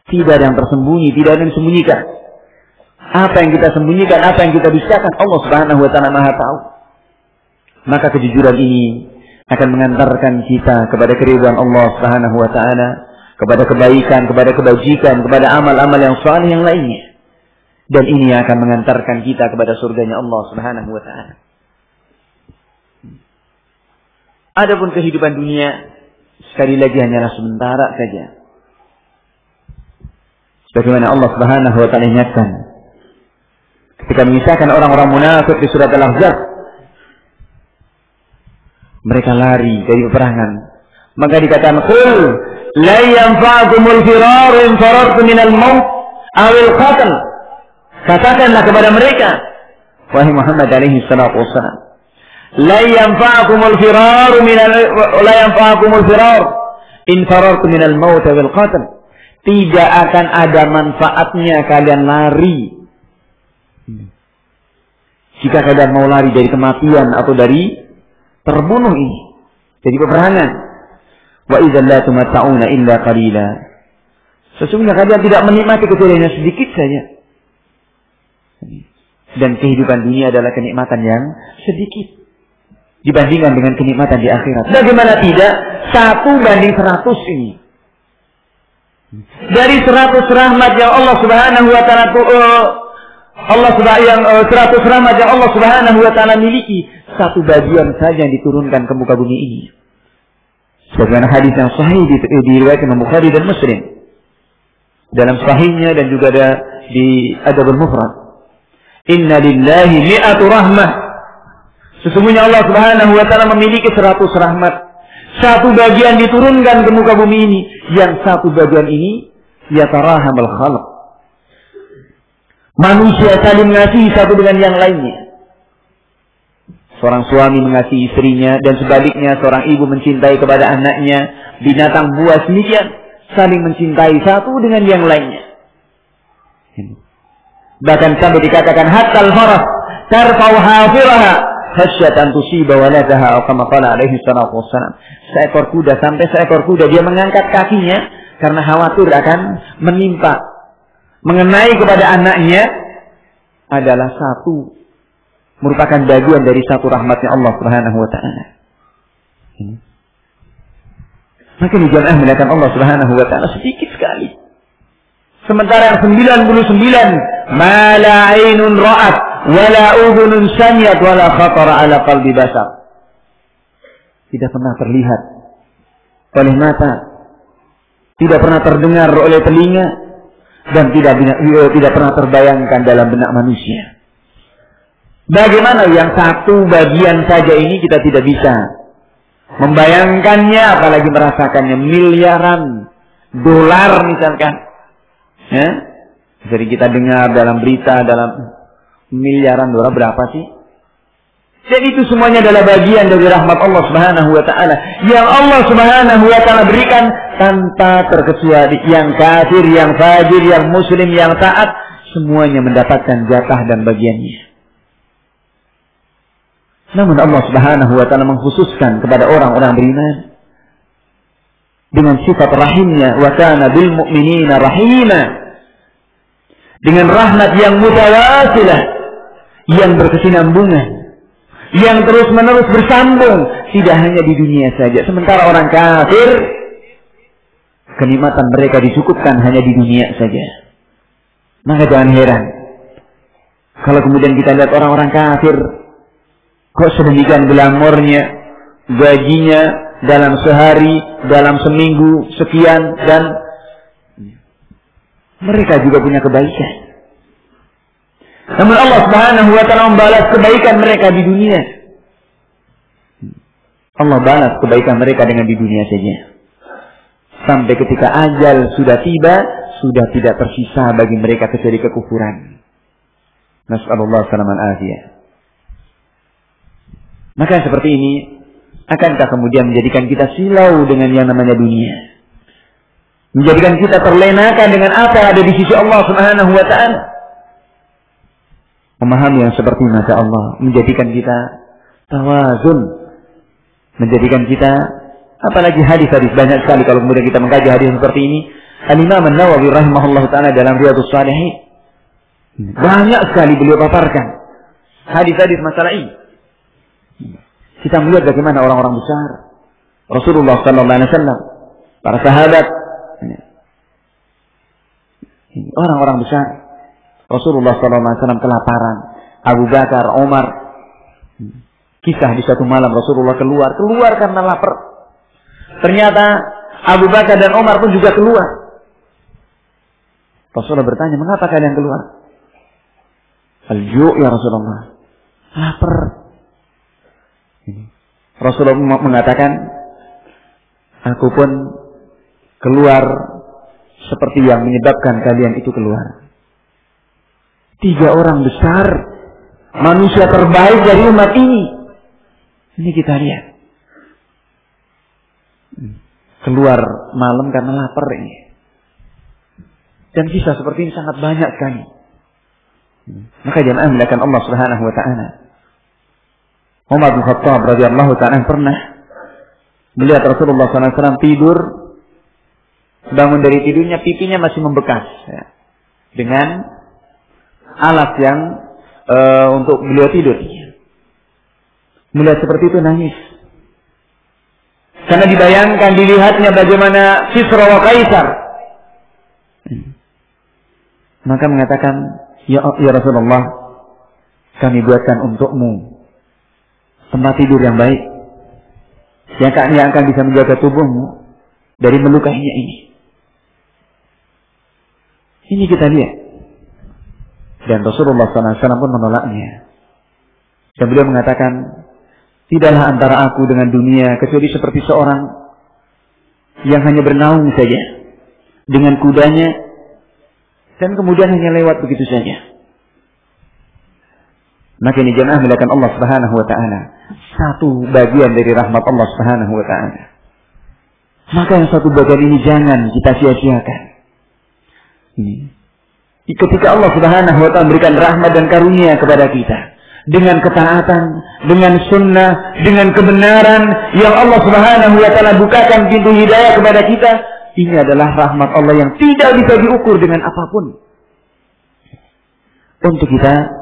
Tidak ada yang tersembunyi, tidak ada yang disembunyikan. Apa yang kita sembunyikan, apa yang kita dustakan, Allah Subhanahu wa taala Maha tahu. Maka kejujuran ini akan mengantarkan kita kepada keridhaan Allah Subhanahu wa taala, kepada kebaikan, kepada kebajikan, kepada amal-amal yang saleh yang lainnya. Dan ini akan mengantarkan kita kepada surganya Allah Subhanahu wa taala. Adapun kehidupan dunia sekali lagi hanyalah sementara saja. Sebagaimana Allah Subhanahu wa taala ingatkan ketika mengisahkan orang-orang munafik di surat Al-Ahzab, mereka lari dari peperangan. Maka dikatakan, "Qul la yanfa'ukumul firar in farartum minal maut aw al-qatl." Katakanlah kepada mereka, wahai Muhammad alaihi salatu wassalam, la yanfa'ukumul firar in farartum minal maut aw al-qatl. Tidak akan ada manfaatnya kalian lari jika kalian mau lari dari kematian atau dari terbunuh ini, dari peperangan. Wa idzal la tumatta'una illa qalila. Sesungguhnya kalian tidak menikmati kecuali hanya sedikit saja. Dan kehidupan dunia adalah kenikmatan yang sedikit dibandingkan dengan kenikmatan di akhirat. Bagaimana tidak? 1:100 ini. Dari 100 rahmat yang Allah Subhanahu wa taala 100 rahmat yang Allah Subhanahu wa taala miliki, 1 bagian saja yang diturunkan ke muka bumi ini. Sebagaimana hadis yang sahih diriwayatkan Imam Bukhari dan Muslim dalam sahihnya dan juga ada di Adabul Mufrad. Inna lillahi mi'atu rahmah. Sesungguhnya Allah Subhanahu wa taala memiliki 100 rahmat. 1 bagian diturunkan ke muka bumi ini, yang 1 bagian ini yatarahamul khalq. Manusia saling mengasihi satu dengan yang lainnya. Seorang suami mengasihi istrinya dan sebaliknya seorang ibu mencintai kepada anaknya, binatang buas demikian, saling mencintai satu dengan yang lainnya. Bahkan sampai dikatakan hatta al-farah tarfa'u hafiraha khasyatan tusiba waladaha, atau kama qala alaihi salatu wassalam. Seekor kuda, sampai seekor kuda dia mengangkat kakinya karena khawatir akan menimpa, mengenai kepada anaknya, adalah merupakan bagian dari 1 rahmatnya Allah Subhanahu wa taala. Maka di jamaah melihat Allah Subhanahu wa taala sedikit sekali. Sementara yang 99 ma la ainun ra'at wa la udhunun sami'at wa la khatara ala qalbi basar. Tidak pernah terlihat oleh mata, tidak pernah terdengar oleh telinga, dan tidak pernah terbayangkan dalam benak manusia. Bagaimana yang 1 bagian saja ini kita tidak bisa membayangkannya, apalagi merasakannya miliaran dolar misalkan. Ya? Jadi kita dengar dalam berita, dalam miliaran dolar berapa sih? Dan itu semuanya adalah bagian dari rahmat Allah Subhanahu wa taala yang Allah Subhanahu wa taala berikan tanpa terkecuali. Yang kafir, yang fajir, yang muslim, yang taat, semuanya mendapatkan jatah dan bagiannya. Namun Allah Subhanahu wa taala mengkhususkan kepada orang-orang beriman dengan sifat rahimnya, wa kana bil mu'minina rahima, dengan rahmat yang mutawasilah, yang berkesinambungan, yang terus-menerus bersambung, tidak hanya di dunia saja. Sementara orang kafir, kenikmatan mereka dicukupkan hanya di dunia saja. Maka jangan heran kalau kemudian kita lihat orang-orang kafir kok sedemikian glamornya, gajinya dalam sehari, dalam seminggu sekian, dan mereka juga punya kebaikan. Namun Allah Subhanahu wa taala membalas kebaikan mereka di dunia. Allah balas kebaikan mereka dengan di dunia saja. Sampai ketika ajal sudah tiba, sudah tidak tersisa bagi mereka kecuali kekufuran. Nas'alullah salaman afiyah. Maka seperti ini, akankah kemudian menjadikan kita silau dengan yang namanya dunia? Menjadikan kita terlenakan dengan apa yang ada di sisi Allah Subhanahu wa taala? Memahami yang seperti Masya Allah menjadikan kita tawazun, menjadikan kita, apalagi hadis-hadis banyak sekali kalau kemudian kita mengkaji hadis seperti ini. Al-Imam An-Nawawi rahimahullah ta'ala dalam Riyadhus Shalihin banyak sekali beliau paparkan hadis-hadis masalah ini. Kita melihat bagaimana orang-orang besar, Rasulullah sallallahu alaihi wasallam, para sahabat, orang-orang besar. Rasulullah SAW kelaparan. Abu Bakar, Umar. Kisah di satu malam Rasulullah keluar karena lapar. Ternyata Abu Bakar dan Umar pun juga keluar. Rasulullah bertanya, mengapa kalian keluar? Al-ju' ya Rasulullah. Lapar. Rasulullah mengatakan, aku pun keluar seperti yang menyebabkan kalian itu keluar. 3 orang besar, manusia terbaik dari umat ini. Ini kita lihat. Keluar malam karena lapar ini. Dan kisah seperti ini sangat banyak sekali. Maka jamaah melakukan Allah Subhanahu wa taala. Umar bin Khattab radhiyallahu ta'ala pernah melihat Rasulullah SAW tidur, bangun dari tidurnya pipinya masih membekas ya, dengan alat yang untuk beliau tidur. Melihat seperti itu nangis. Karena dibayangkan, dilihatnya bagaimana Kisra wa Kaisar. Maka mengatakan, ya Rasulullah, kami buatkan untukmu tempat tidur yang baik, yang akan bisa menjaga tubuhmu dari melukainya ini. Ini kita lihat. Dan Rasulullah SAW pun menolaknya. Dan beliau mengatakan, tidaklah antara aku dengan dunia kecuali seperti seorang yang hanya bernaung saja dengan kudanya dan kemudian hanya lewat begitu saja. Maka ini jemaah melakukan Allah Subhanahu wa taala, satu bagian dari rahmat Allah Subhanahu wa taala. Maka yang satu bagian ini jangan kita sia-siakan. Ketika Allah Subhanahu wa taala memberikan rahmat dan karunia kepada kita dengan ketaatan, dengan sunnah, dengan kebenaran yang Allah Subhanahu wa taala bukakan pintu hidayah kepada kita, ini adalah rahmat Allah yang tidak bisa diukur dengan apapun. Untuk kita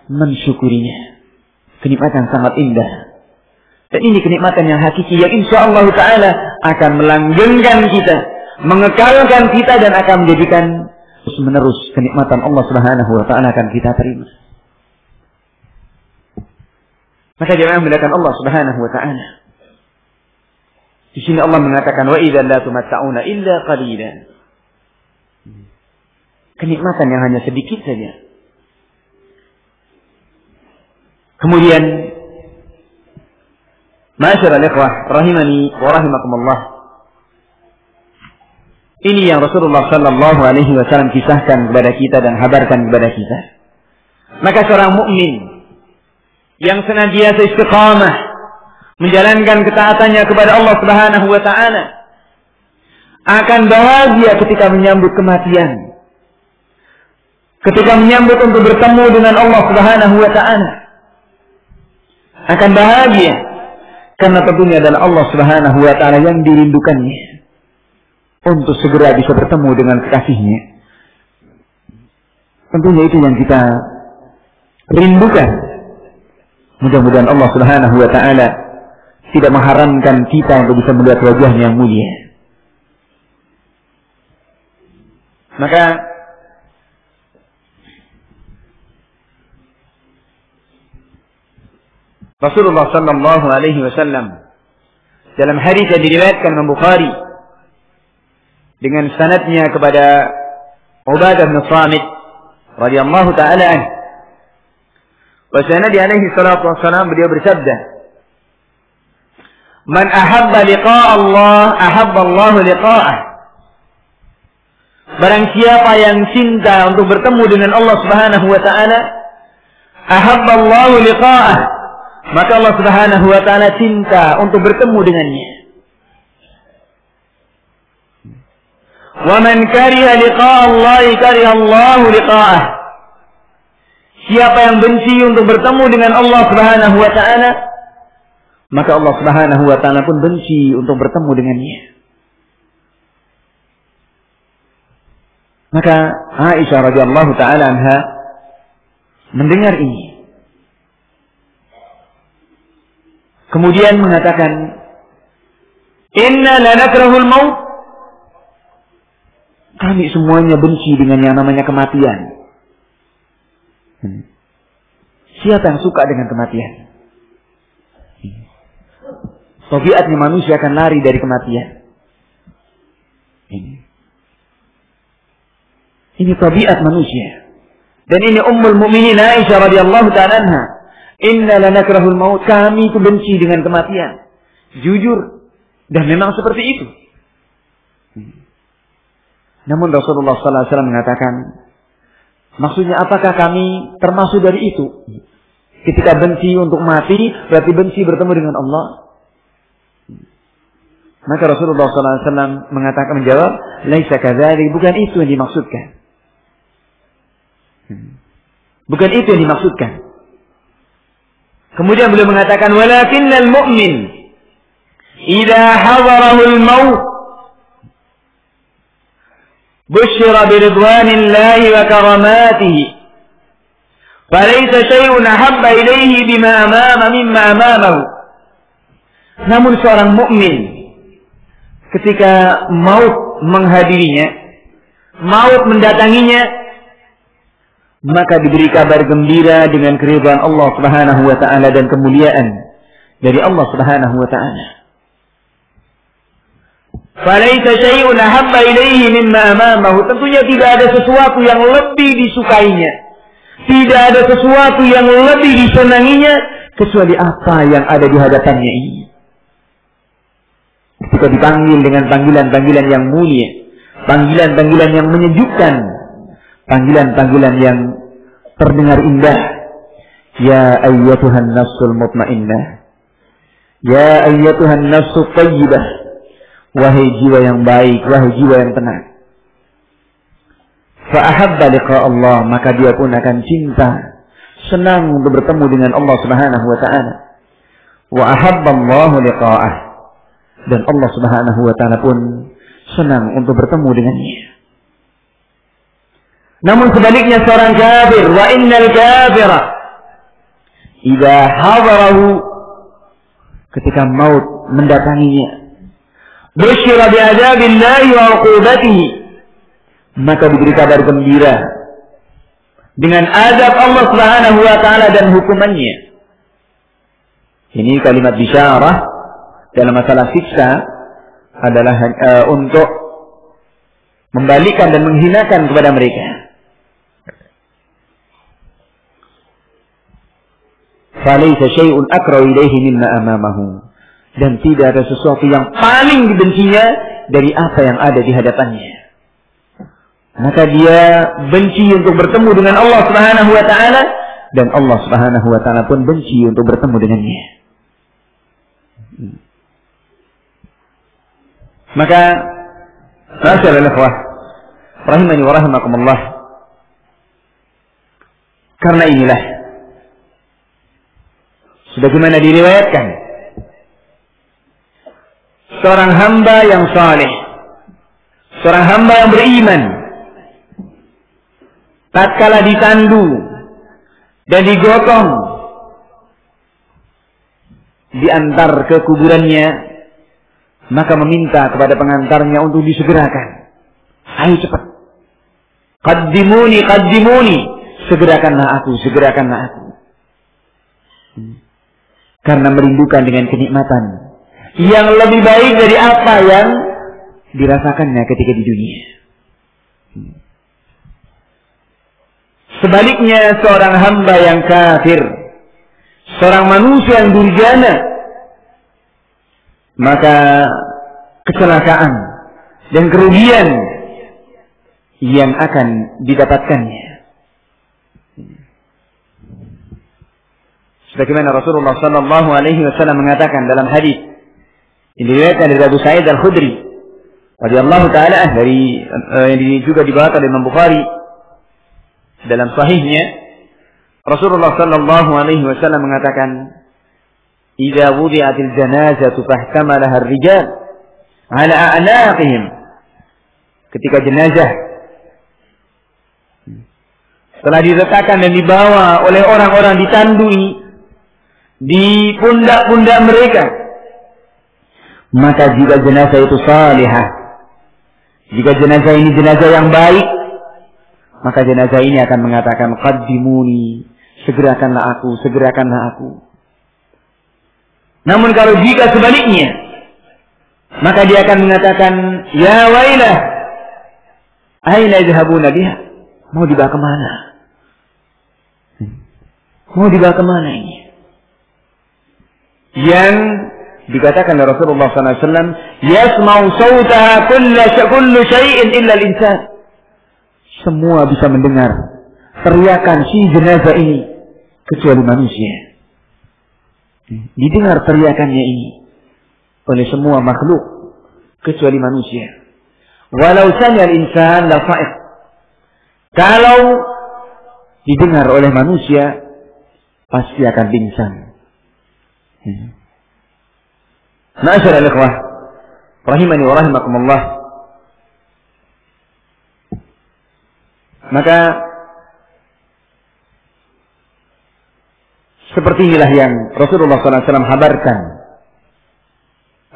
mensyukurinya. Kenikmatan sangat indah. Dan ini kenikmatan yang hakiki yang insyaallah taala akan melanggengkan kita, mengekalkan kita dan akan menjadikan terus menerus kenikmatan Allah Subhanahu wa taala akan kita terima. Maka jangan melakukan Allah Subhanahu wa taala. Di sini Allah mengatakan wa idza la tumatta'una illa qalilan. Kenikmatan yang hanya sedikit saja. Kemudian ma'asyiral ikhwah rahimani wa rahimakumullah. Ini yang Rasulullah sallallahu alaihi wasallam kisahkan kepada kita dan habarkan kepada kita. Maka seorang mukmin yang senantiasa istiqamah menjalankan ketaatannya kepada Allah Subhanahu wa taala akan bahagia ketika menyambut kematian. Ketika menyambut untuk bertemu dengan Allah Subhanahu wa taala akan bahagia karena tentunya adalah Allah Subhanahu wa taala yang dirindukannya untuk segera bisa bertemu dengan kekasihnya. Tentunya itu yang kita rindukan. Mudah-mudahan Allah Subhanahu wa taala tidak mengharamkan kita untuk bisa melihat wajahnya yang mulia. Maka Rasulullah sallallahu alaihi wasallam dalam hadis yang diriwayatkan Imam Bukhari dengan sanadnya kepada Ubadah bin Samit radhiyallahu taala anhu, wa sanadi alaihi salatu wassalam, beliau bersabda, "Man ahabba liqa'a Allah, ahabba Allah liqa'ah." Barang siapa yang cinta untuk bertemu dengan Allah Subhanahu wa taala, ahabba Allah liqa'ah, maka Allah Subhanahu wa taala cinta untuk bertemu dengannya. Wa man kariha liqa'a Allah, kariha Allah liqa'ah. Siapa yang benci untuk bertemu dengan Allah Subhanahu wa taala, maka Allah Subhanahu wa taala pun benci untuk bertemu dengannya. Maka Aisyah radhiyallahu taala anha mendengar ini, kemudian mengatakan, "Inna lanakrahul maut." Kami semuanya benci dengan yang namanya kematian. Siapa yang suka dengan kematian? Tabiatnya manusia akan lari dari kematian. Ini tabiat manusia. Dan ini Ummul Mukminin Aisyah radhiyallahu ta'ala anha. Inna lanakrahul maut. Kami itu benci dengan kematian. Jujur. Dan memang seperti itu. Namun Rasulullah sallallahu alaihi wasallam mengatakan, maksudnya apakah kami termasuk dari itu? Ketika benci untuk mati, berarti benci bertemu dengan Allah. Maka Rasulullah sallallahu alaihi wasallam mengatakan, menjawab, "Laisa kadzalik." Bukan itu yang dimaksudkan. Bukan itu yang dimaksudkan. Kemudian beliau mengatakan, "Walakinnal mu'min idza hadarahul maut busyira biridwanillahi wa karamatihi falaysa syai'un ahabba ilaihi bima amama mimma amamahu." Namun seorang mukmin ketika maut menghadirinya, maut mendatanginya, maka diberi kabar gembira dengan keridhaan Allah Subhanahu wa taala dan kemuliaan dari Allah Subhanahu wa taala. Falaisa syai'un ahabba ilaihi mimma amamahu. Tentunya tidak ada sesuatu yang lebih disukainya, tidak ada sesuatu yang lebih disenanginya kecuali apa yang ada di hadapannya ini. Ketika dipanggil dengan panggilan-panggilan yang mulia, panggilan-panggilan yang menyejukkan, panggilan-panggilan yang terdengar indah. Ya ayyatuhan nafsul mutmainnah, ya ayyatuhan nafsul thayyibah. Wahai jiwa yang baik, wahai jiwa yang tenang. Fa'ahabba liqa Allah, maka dia pun akan cinta, senang untuk bertemu dengan Allah Subhanahu wa taala. Wa ahabba Allahu liqa'ah, dan Allah Subhanahu wa taala pun senang untuk bertemu dengannya. Namun sebaliknya seorang kafir, wa innal kafira idza hadarahu, ketika maut mendatanginya, busyira bi adzabillahi wa 'uqubatihi, maka diberi kabar gembira dengan azab Allah Subhanahu wa taala dan hukumannya. Ini kalimat bisyarah dalam masalah siksa adalah untuk membalikkan dan menghinakan kepada mereka. Falaisa syai'un akrahu ilaihi mimma amamahu, dan tidak ada sesuatu yang paling dibencinya dari apa yang ada di hadapannya. Maka dia benci untuk bertemu dengan Allah Subhanahu wa taala dan Allah Subhanahu wa taala pun benci untuk bertemu dengannya. Maka masyaallah ikhwah rahimani wa rahimakumullah, karena inilah sebagaimana diriwayatkan, seorang hamba yang saleh, seorang hamba yang beriman, tatkala ditandu dan digotong diantar ke kuburannya, maka meminta kepada pengantarnya untuk disegerakan. Ayo cepat. Qaddimuni, qaddimuni. Segerakanlah aku, segerakanlah aku. Karena merindukan dengan kenikmatan yang lebih baik dari apa yang dirasakannya ketika di dunia. Sebaliknya seorang hamba yang kafir, seorang manusia yang durjana, maka kecelakaan dan kerugian yang akan didapatkannya. Sebagaimana Rasulullah sallallahu alaihi wasallam mengatakan dalam hadis yang diriwayatkan dari Abu Sa'id Al-Khudri radhiyallahu taala dari yang juga dibawakan oleh Imam Bukhari dalam sahihnya, Rasulullah sallallahu alaihi wasallam mengatakan, "Idza wudi'atil janazatu fahtamalaha ar-rijal 'ala a'naqihim." Ketika jenazah telah diletakkan dan dibawa oleh orang-orang ditandui di pundak-pundak mereka, maka jika jenazah itu salihah, jika jenazah ini jenazah yang baik, maka jenazah ini akan mengatakan, qaddimuni, segerakanlah aku, segerakanlah aku. Namun kalau jika sebaliknya, maka dia akan mengatakan, ya wailah, aina yadhhabuna biha? Mau dibawa kemana? Mau dibawa kemana ini? Yang dikatakan oleh Rasulullah SAW, yasma'u sawtaha kullu syai'in illa al-insan. Semua bisa mendengar teriakan si jenazah ini kecuali manusia. Didengar teriakannya ini oleh semua makhluk kecuali manusia. Walau sami'a al-insan la fa'iq. Kalau didengar oleh manusia pasti akan pingsan. Ma'asyiral ikhwah rahimani wa rahimakumullah, maka seperti inilah yang Rasulullah SAW habarkan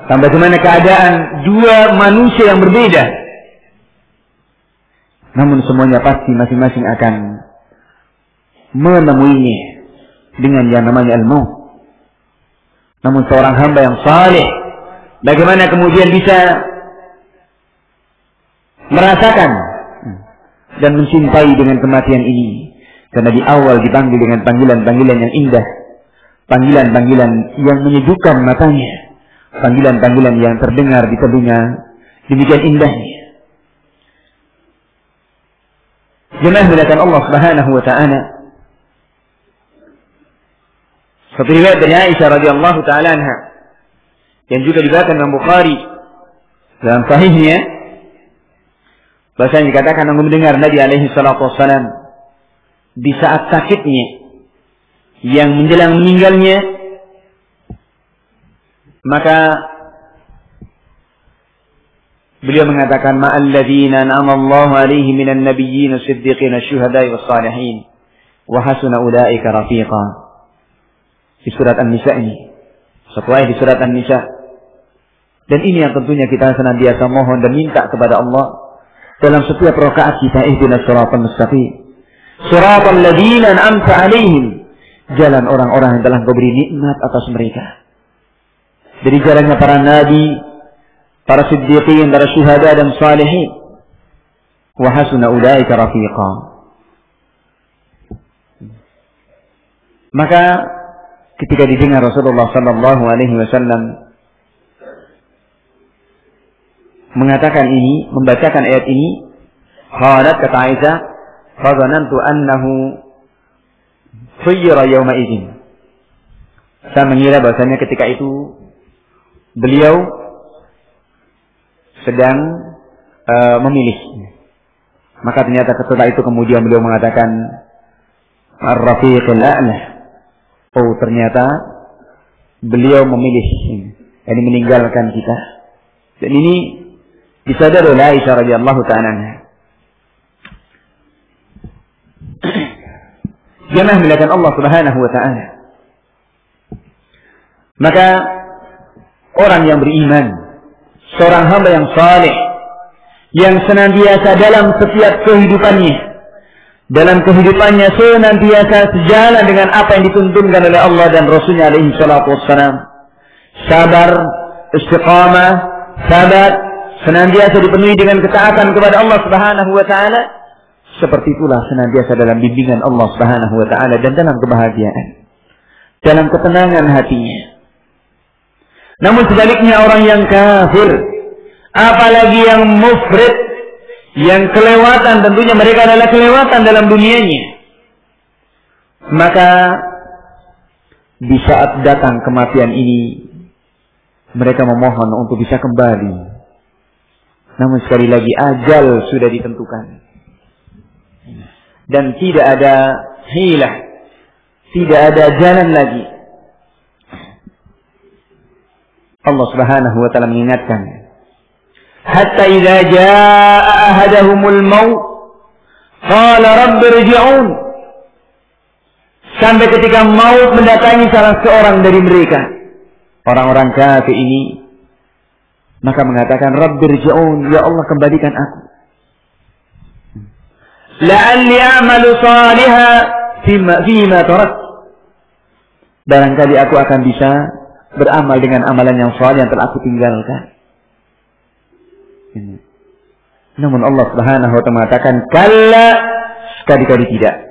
tentang bagaimana keadaan dua manusia yang berbeda, namun semuanya pasti masing-masing akan menemuinya dengan yang namanya al-maut. Namun seorang hamba yang saleh, bagaimana kemudian bisa merasakan dan mencintai dengan kematian ini? Karena di awal dipanggil dengan panggilan-panggilan yang indah, panggilan-panggilan yang menyejukkan matanya, panggilan-panggilan yang terdengar di telinga, demikian indahnya. Jemaah dimuliakan Allah Subhanahu wa taala, seperti riwayat dari Aisyah radhiyallahu taala anha yang juga diriwayatkan Imam Bukhari dalam sahihnya, bahasanya dikatakan aku mendengar Nabi alaihi salatu wassalam di saat sakitnya yang menjelang meninggalnya, maka beliau mengatakan, ma'al ladzina an'ama Allahu 'alaihim minan nabiyyin was-siddiqin asy-syuhada'i was-shalihin wa hasuna ulaika rafiqa. Di surat An-Nisa ini, satu ayat di surat An-Nisa. Dan ini yang tentunya kita senantiasa mohon dan minta kepada Allah dalam setiap rakaat kita, ihdinas siratal mustaqim, siratal ladzina an'amta 'alaihim, jalan orang-orang yang telah Engkau beri nikmat atas mereka. Dari jalannya para nabi, para siddiqin, para syuhada dan salihin. Wa hasuna ulaika rafiqa. Maka ketika didengar Rasulullah sallallahu alaihi wasallam mengatakan ini, membacakan ayat ini, qalat, kata Aisyah, fa dhanantu annahu khuyira yawma idzin. Saya mengira bahasanya ketika itu beliau sedang memilih. Maka ternyata setelah itu kemudian beliau mengatakan ar-rafiqul a'la. Oh, ternyata beliau memilih, yani meninggalkan kita. Dan ini disadari oleh Aisyah radhiyallahu ta'ala anha. Jamaah melakukan Allah Subhanahu wa ta'ala. Maka orang yang beriman, seorang hamba yang saleh, yang senantiasa dalam setiap kehidupannya senantiasa sejalan dengan apa yang dituntunkan oleh Allah dan Rasulnya alaihi salatu wassalam. Sabar, istiqamah, sabar, senantiasa dipenuhi dengan ketaatan kepada Allah Subhanahu wa ta'ala. Seperti itulah senantiasa dalam bimbingan Allah Subhanahu wa ta'ala dan dalam kebahagiaan, dalam ketenangan hatinya. Namun sebaliknya orang yang kafir, apalagi yang mufrid, yang kelewatan, tentunya mereka adalah kelewatan dalam dunianya. Maka di saat datang kematian ini, mereka memohon untuk bisa kembali. Namun sekali lagi ajal sudah ditentukan. Dan tidak ada hilah, tidak ada jalan lagi. Allah Subhanahu wa ta'ala mengingatkan, hatta idza jaa ahadahumul maut qala rabbi irji'un. Sampai ketika maut mendatangi salah seorang dari mereka, orang-orang kafir ini, maka mengatakan rabbi irji'un, ya Allah kembalikan aku. La'alli a'malu salihan fima tarak. Barangkali aku akan bisa beramal dengan amalan yang saleh yang telah aku tinggalkan. Namun Allah Subhanahu wa ta'ala mengatakan, kalla, sekali-kali tidak.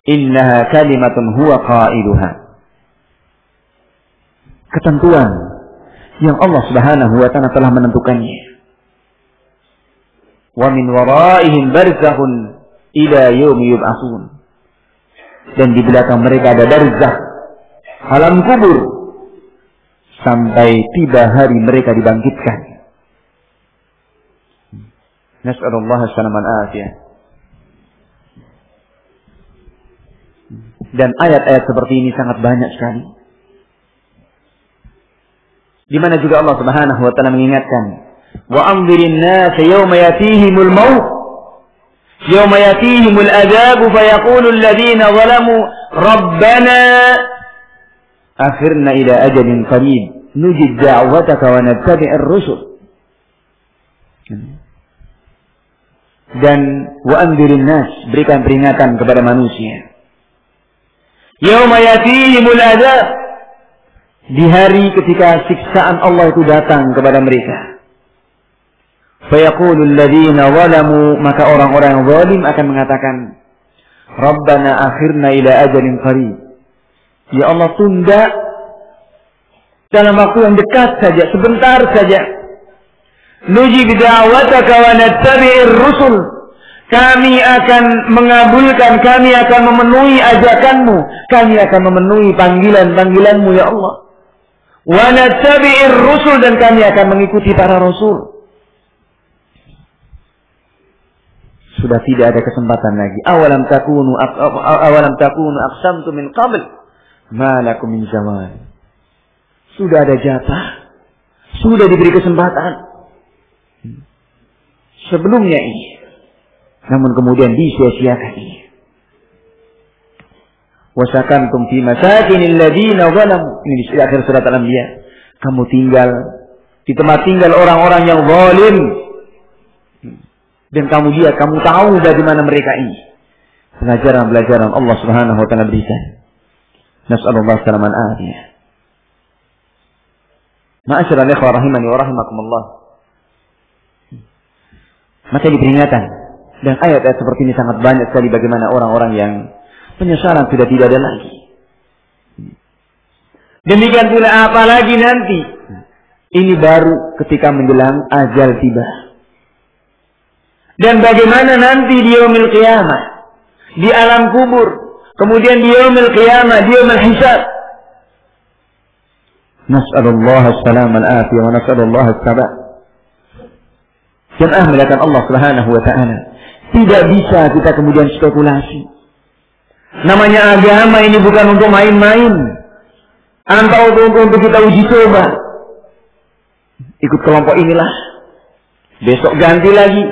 Innaha kalimatun huwa qailuha. Ketentuan yang Allah Subhanahu wa ta'ala telah menentukannya. Wa min waraihim barzakhun ila yaumi yub'atsun. Dan di belakang mereka ada barzakh, alam kubur, sampai tiba hari mereka dibangkitkan. Nas'alullah as-salamah al-afiyah. Dan ayat-ayat seperti ini sangat banyak sekali. Di mana juga Allah Subhanahu wa ta'ala mengingatkan, wa anzirin nas yawma yatihimul maut yawma yatihimul adab fayaqulu alladhina zalamu rabbana akhirna ila ajalin qarib nujib da'wataka wa nattabi'ir rusul. Dan wa anzirin nas, berikan peringatan kepada manusia. Yauma yatihimul adzab, di hari ketika siksaan Allah itu datang kepada mereka. Fayaqulul ladzina zalamu, maka orang-orang yang zalim akan mengatakan, Rabbana akhirna ila ajalin qarib. Ya Allah, tunda dalam waktu yang dekat saja, sebentar saja. Nujib da'wataka wa nattabi'ir rusul. Kami akan mengabulkan, kami akan memenuhi ajakanmu, kami akan memenuhi panggilan-panggilanmu ya Allah. Wa nattabi'ir rusul, dan kami akan mengikuti para rasul. Sudah tidak ada kesempatan lagi. Awalam takunu aqsamtu min qabl ma lakum min zawal. Sudah ada jatah, sudah diberi kesempatan sebelumnya ini, namun kemudian disia-siakan ini. Wasakantum fi masakinil ladina zalamu. Ini di akhir surat Al-Anbiya. Kamu tinggal di tempat tinggal orang-orang yang zalim, dan kamu lihat, kamu tahu bagaimana mereka ini. Pelajaran-pelajaran Allah Subhanahu wa ta'ala berikan. Nas'alullah salaman afiyah. Ma'asyiral ikhwah rahimani wa rahimakumullah. Maka diperingatan, dan ayat-ayat seperti ini sangat banyak sekali bagaimana orang-orang yang penyesalan sudah tidak ada lagi. Demikian pula apalagi nanti, ini baru ketika menjelang ajal tiba. Dan bagaimana nanti di yaumil qiyamah, di alam kubur, kemudian di yaumil qiyamah, di yaumil hisab. Nas'alullah as-salam al-afiyah wa nas'alullah as-sabat. Jemaah melakukan Allah Subhanahu wa ta'ala. Tidak bisa kita kemudian spekulasi. Namanya agama ini bukan untuk main-main. Atau untuk kita uji coba. Ikut kelompok inilah. Besok ganti lagi.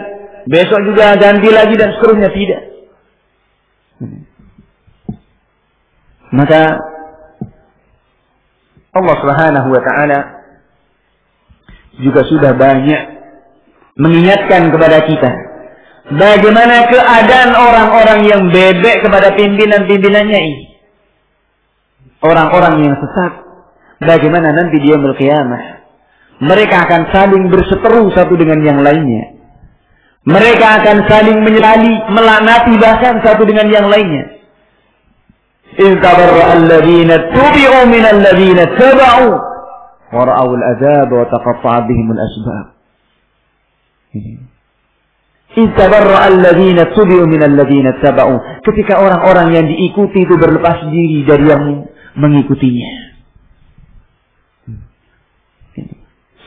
Besok juga ganti lagi dan seterusnya. Tidak. Maka Allah Subhanahu wa ta'ala juga sudah banyak mengingatkan kepada kita bagaimana keadaan orang-orang yang bebek kepada pimpinan-pimpinannya ini. Orang-orang yang sesat, bagaimana nanti di yaumul qiyamah mereka akan saling berseteru satu dengan yang lainnya. Mereka akan saling menyelali, melaknati bahkan satu dengan yang lainnya. إِذْ تَبَرَّأَ الَّذِينَ اتُّبِعُوا مِنَ الَّذِينَ اتَّبَعُوا وَرَأَوُا الْعَذَابَ وَتَقَطَّعَتْ بِهِمُ الْأَسْبَابُ. إِذْ تَبَرَّأَ الَّذِينَ اتُّبِعُوا مِنَ الَّذِينَ اتَّبَعُوا. Ketika orang-orang yang diikuti itu berlepas diri dari yang mengikutinya.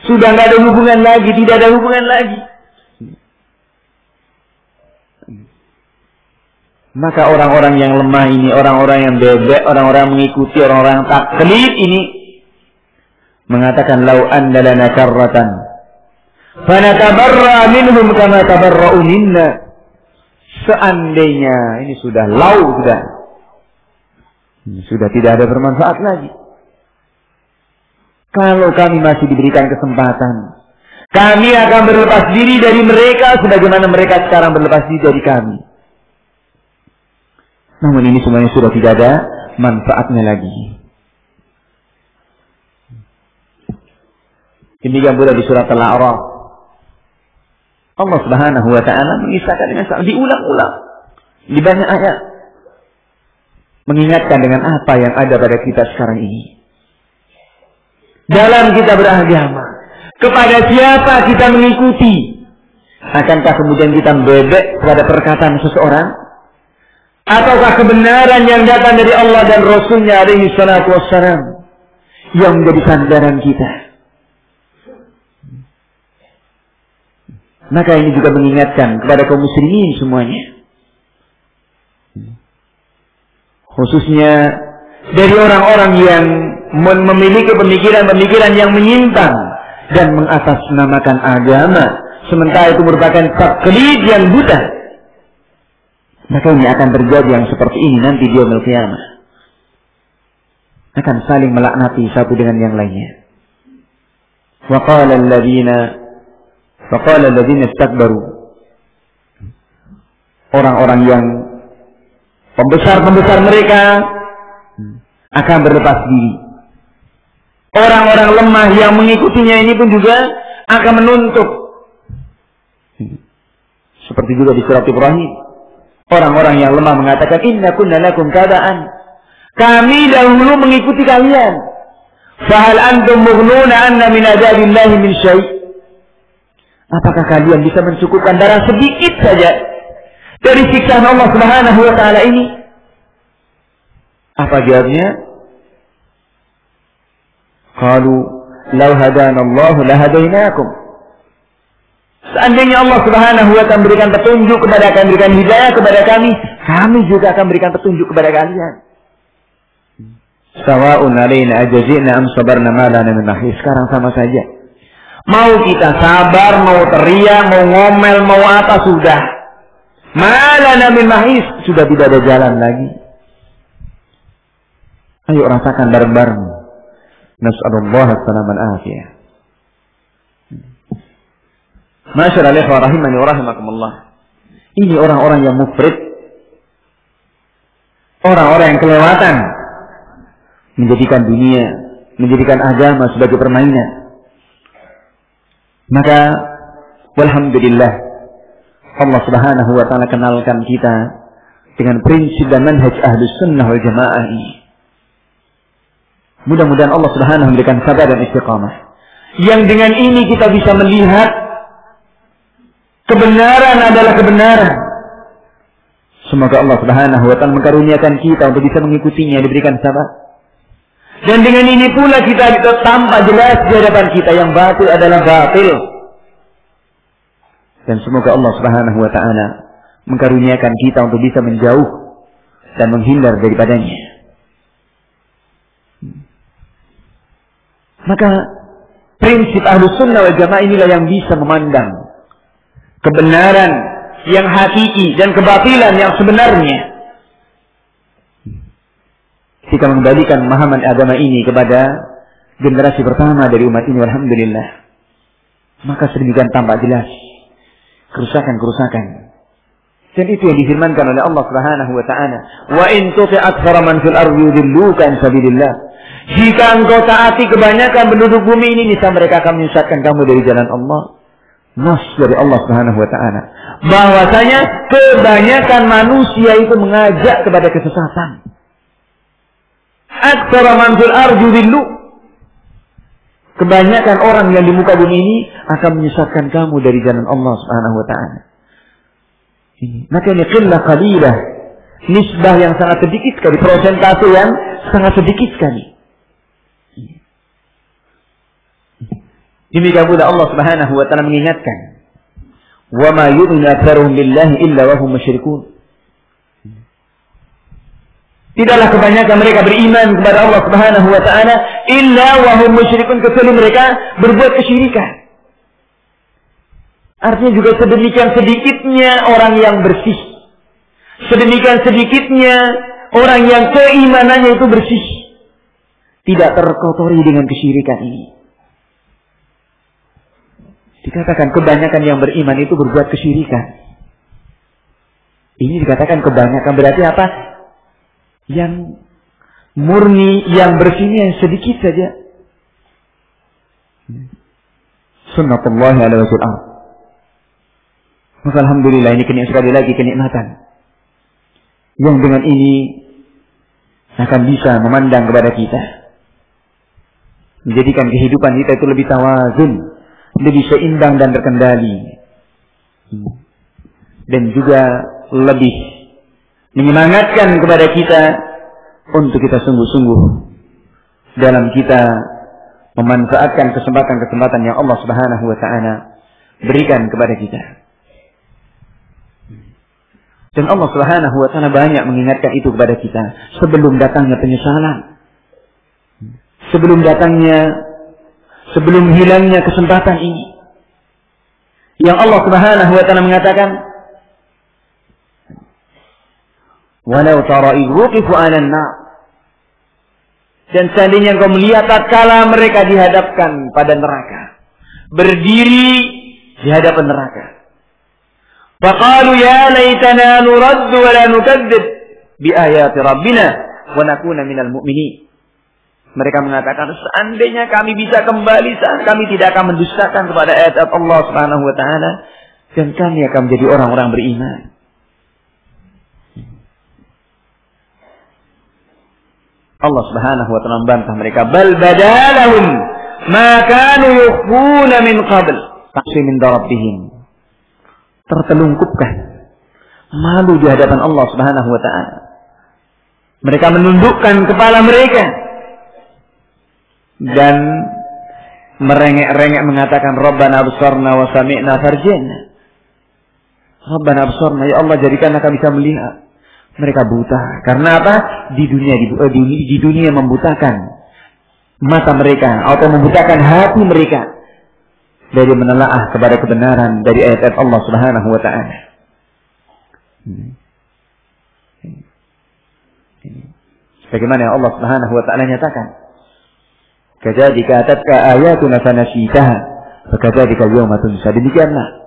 Sudah tidak ada hubungan lagi, tidak ada hubungan lagi. Maka orang-orang yang lemah ini, orang-orang yang bebek, orang-orang yang mengikuti, orang-orang yang taklid ini mengatakan lau anna lana karratan fanatabarra minhum kama tabarra'u minna. Seandainya ini sudah lau, sudah tidak ada bermanfaat lagi. Kalau kami masih diberikan kesempatan, kami akan berlepas diri dari mereka sebagaimana mereka sekarang berlepas diri dari kami. Namun ini semuanya sudah tidak ada manfaatnya lagi. Demikian pula di surat Al-A'raf. Allah Subhanahu wa ta'ala mengisahkan dengan sangat diulang-ulang di banyak ayat. Mengingatkan dengan apa yang ada pada kita sekarang ini. Dalam kita beragama, kepada siapa kita mengikuti? Akankah kemudian kita bebek pada perkataan seseorang? Ataukah kebenaran yang datang dari Allah dan Rasulnya alaihi salatu wassalam yang menjadi sandaran kita? Maka ini juga mengingatkan kepada kaum muslimin semuanya. Khususnya dari orang-orang yang memiliki pemikiran-pemikiran yang menyimpang dan mengatasnamakan agama, sementara itu merupakan taklid yang buta. Maka ini akan terjadi yang seperti ini nanti di yaumil qiyamah. Akan saling melaknati satu dengan yang lainnya. Wa qala alladziina istakbaru. Orang-orang yang pembesar-pembesar mereka akan berlepas diri. Orang-orang lemah yang mengikutinya ini pun juga akan menuntut. Seperti juga di surat Ibrahim. Orang-orang yang lemah mengatakan, inna kunna lakum taba'an. Kami dahulu mengikuti kalian. Fahal antum mughnuna anna min adzabillahi min syai'. Apakah kalian bisa mencukupkan darah sedikit saja dari siksaan Allah Subhanahu wa ta'ala ini? Apa jawabnya? Qalu law hadana Allah lahadainakum. Seandainya Allah Subhanahu wa ta'ala memberikan petunjuk kepada kami, memberikan hidayah kepada kami, kami juga akan memberikan petunjuk kepada kalian. Sawa'un 'alaina ajazina am sabarna ma lana min mahis. Sekarang sama saja. Mau kita sabar, mau teriak, mau ngomel, mau apa sudah. Ma lana min mahis, sudah tidak ada jalan lagi. Ayo rasakan bareng-bareng. Nas'alullah as-salamah al-afiyah. Masyaallah ikhwah rahimani wa rahimakumullah. Ini orang-orang yang mufrid. Orang-orang yang kelewatan menjadikan dunia, menjadikan agama sebagai permainan. Maka walhamdulillah Allah Subhanahu wa ta'ala kenalkan kita dengan prinsip dan manhaj Ahlus Sunnah wal Jamaah ini. Mudah-mudahan Allah Subhanahu memberikan sabar dan istiqamah. Yang dengan ini kita bisa melihat kebenaran adalah kebenaran. Semoga Allah Subhanahu wa ta'ala mengkaruniakan kita untuk bisa mengikutinya, diberikan sabar. Dan dengan ini pula kita tampak jelas di hadapan kita yang batil adalah batil. Dan semoga Allah Subhanahu wa ta'ala mengkaruniakan kita untuk bisa menjauh dan menghindar daripadanya. Maka prinsip Ahlus Sunnah wal Jamaah inilah yang bisa memandang kebenaran yang hakiki dan kebatilan yang sebenarnya. Jika mengembalikan pemahaman agama ini kepada generasi pertama dari umat ini, alhamdulillah, maka sedemikian tampak jelas kerusakan-kerusakan. Dan itu yang difirmankan oleh Allah Subhanahu wa ta'ala, wa in tuti aktsara man fil ardi yudilluka an sabilillah. Jika engkau taati kebanyakan penduduk bumi ini, niscaya mereka akan menyesatkan kamu dari jalan Allah. Nas dari Allah Subhanahu wa ta'ala, bahwasanya kebanyakan manusia itu mengajak kepada kesesatan. Aktsara man fil ardi yudillu. Kebanyakan orang yang di muka bumi ini akan menyesatkan kamu dari jalan Allah Subhanahu wa ta'ala. Maka ini qillah qalilah, nisbah yang sangat sedikit sekali, persentase yang sangat sedikit sekali. Demikian pula Allah Subhanahu wa ta'ala mengingatkan, wa ma yu'minu aktsaruhum billahi illa wa hum musyrikun. Tidaklah kebanyakan mereka beriman kepada Allah Subhanahu wa ta'ala illa wa hum musyrikun, kecuali mereka berbuat kesyirikan. Artinya juga sedemikian sedikitnya orang yang bersih, sedemikian sedikitnya orang yang keimanannya itu bersih, tidak terkotori dengan kesyirikan ini. Dikatakan kebanyakan yang beriman itu berbuat kesyirikan. Ini dikatakan kebanyakan berarti apa? Yang murni, yang bersihnya yang sedikit saja. Sunnatullah ala wajhil ardh. Maka alhamdulillah, ini sekali lagi kenikmatan yang dengan ini akan bisa memandang kepada kita, menjadikan kehidupan kita itu lebih tawazun, lebih seimbang dan terkendali, dan juga lebih menyemangatkan kepada kita untuk kita sungguh-sungguh dalam kita memanfaatkan kesempatan-kesempatan yang Allah Subhanahu wa ta'ala berikan kepada kita. Dan Allah Subhanahu wa ta'ala banyak mengingatkan itu kepada kita sebelum datangnya penyesalan, sebelum hilangnya kesempatan ini. Yang Allah Subhanahu wa ta'ala mengatakan, walau tara idh wuqifu 'alan nar. Dan seandainya engkau melihat tatkala mereka dihadapkan pada neraka, berdiri di hadapan neraka. Faqalu ya laitana nurad wa la nukadzib bi ayati rabbina wa nakuna minal mu'minin. Mereka mengatakan, seandainya kami bisa kembali, kami tidak akan mendustakan kepada ayat Allah Subhanahu wa ta'ala, dan kami akan menjadi orang-orang beriman. Allah Subhanahu wa ta'ala membantah mereka, bal badalahum ma kanu yukhfuna min qabl taqsi min rabbihim. Tertelungkupkan, malu di hadapan Allah Subhanahu wa ta'ala. Mereka menundukkan kepala mereka dan merengek-rengek mengatakan, Rabbana absarna wa sami'na farji'na. Rabbana absarna, ya Allah jadikanlah kami bisa melihat. Mereka buta. Karena apa? Di dunia membutakan mata mereka atau membutakan hati mereka dari menelaah kepada kebenaran dari ayat-ayat Allah Subhanahu wa ta'ala. Sebagaimana yang Allah Subhanahu wa ta'ala nyatakan, kadzalika atatka ayatuna fanasitaha fakadzalika al-yawma tunsa. Demikianlah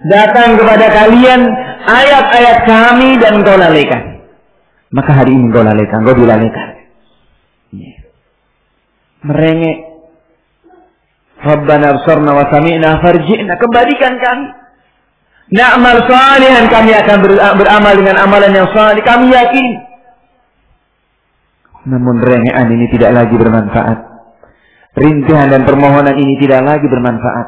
datang kepada kalian ayat-ayat kami dan engkau lalaikan, maka hari ini engkau lalaikan, engkau dilalaikan. Merengek, Rabbana absarna wa sami'na farji'na, kembalikan kami. Na'mal salihan, kami akan beramal dengan amalan yang salih, kami yakin. Namun rengekan ini tidak lagi bermanfaat. Rintihan dan permohonan ini tidak lagi bermanfaat.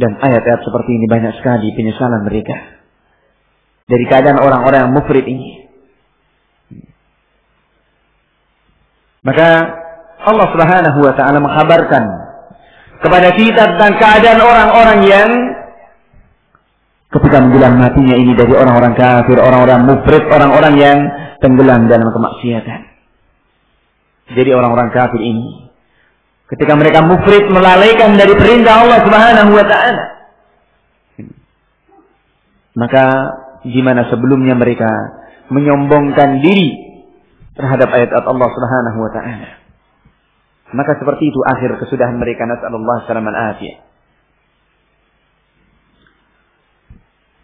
Dan ayat-ayat seperti ini banyak sekali penyesalan mereka dari keadaan orang-orang yang mufrid ini. Maka Allah Subhanahu wa ta'ala mengkabarkan kepada kita tentang keadaan orang-orang yang ketika menjelang matinya ini dari orang-orang kafir, orang-orang mufrid, orang-orang yang tenggelam dalam kemaksiatan. Jadi orang-orang kafir ini ketika mereka mufrid melalaikan dari perintah Allah Subhanahu wa ta'ala, maka di mana sebelumnya mereka menyombongkan diri terhadap ayat-ayat Allah Subhanahu wa ta'ala, maka seperti itu akhir kesudahan mereka. Nas'alullah salaman afiyah.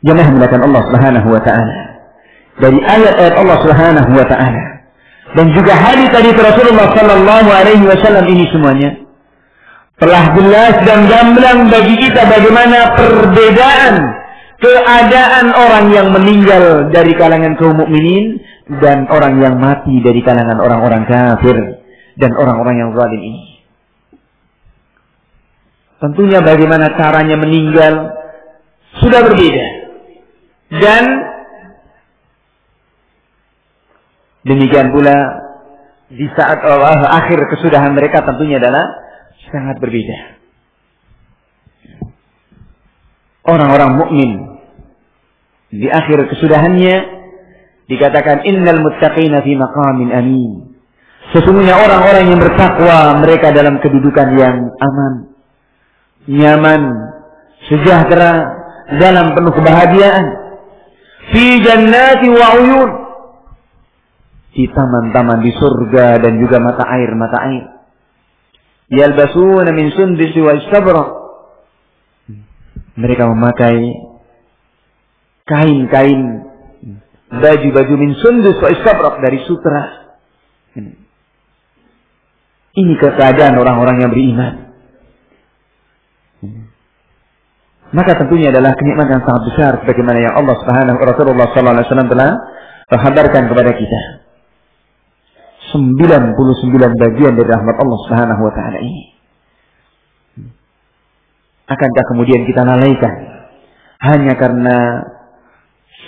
Jemaah melakukan Allah Subhanahu wa ta'ala dari ayat-ayat Allah Subhanahu wa ta'ala dan juga hadis dari Rasulullah sallallahu alaihi wasallam, ini semuanya telah jelas dan gamblang bagi kita bagaimana perbedaan keadaan orang yang meninggal dari kalangan kaum mukminin dan orang yang mati dari kalangan orang-orang kafir dan orang-orang yang zalim ini. Tentunya bagaimana caranya meninggal sudah berbeda. Dan demikian pula di saat akhir kesudahan mereka tentunya adalah sangat berbeda. Orang-orang mukmin di akhir kesudahannya dikatakan innal muttaqina fi maqamin amin. Sesungguhnya orang-orang yang bertakwa mereka dalam kedudukan yang aman, nyaman, sejahtera, dalam penuh kebahagiaan. Fi jannati wa uyun, di taman-taman di surga dan juga mata air. Yalbasuna min sundus wa istabrak, mereka memakai kain-kain, baju-baju min sundus wa istabrak, dari sutra. Ini keadaan orang-orang yang beriman. Maka tentunya adalah kenikmatan yang sangat besar sebagaimana yang Allah Subhanahu Rasulullah sallallahu alaihi wasallam telah menghabarkan kepada kita. 99 bagian dari rahmat Allah Subhanahu wa taala ini. Akankah kemudian kita lalaikan hanya karena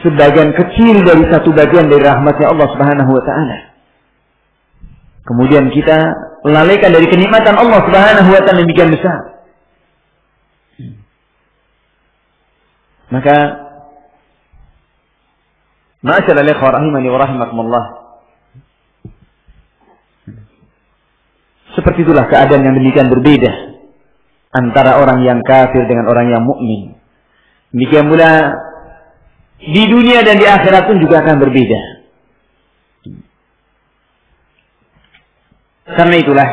sebagian kecil dari satu bagian dari rahmatnya Allah Subhanahu wa taala? Kemudian kita lalaikan dari kenikmatan Allah Subhanahu wa taala demikian besar. Maka ma'asyiral ikhwah rahimani wa rahimakumullah, seperti itulah keadaan yang demikian berbeda antara orang yang kafir dengan orang yang mukmin. Demikian pula di dunia dan di akhirat pun juga akan berbeda. Karena itulah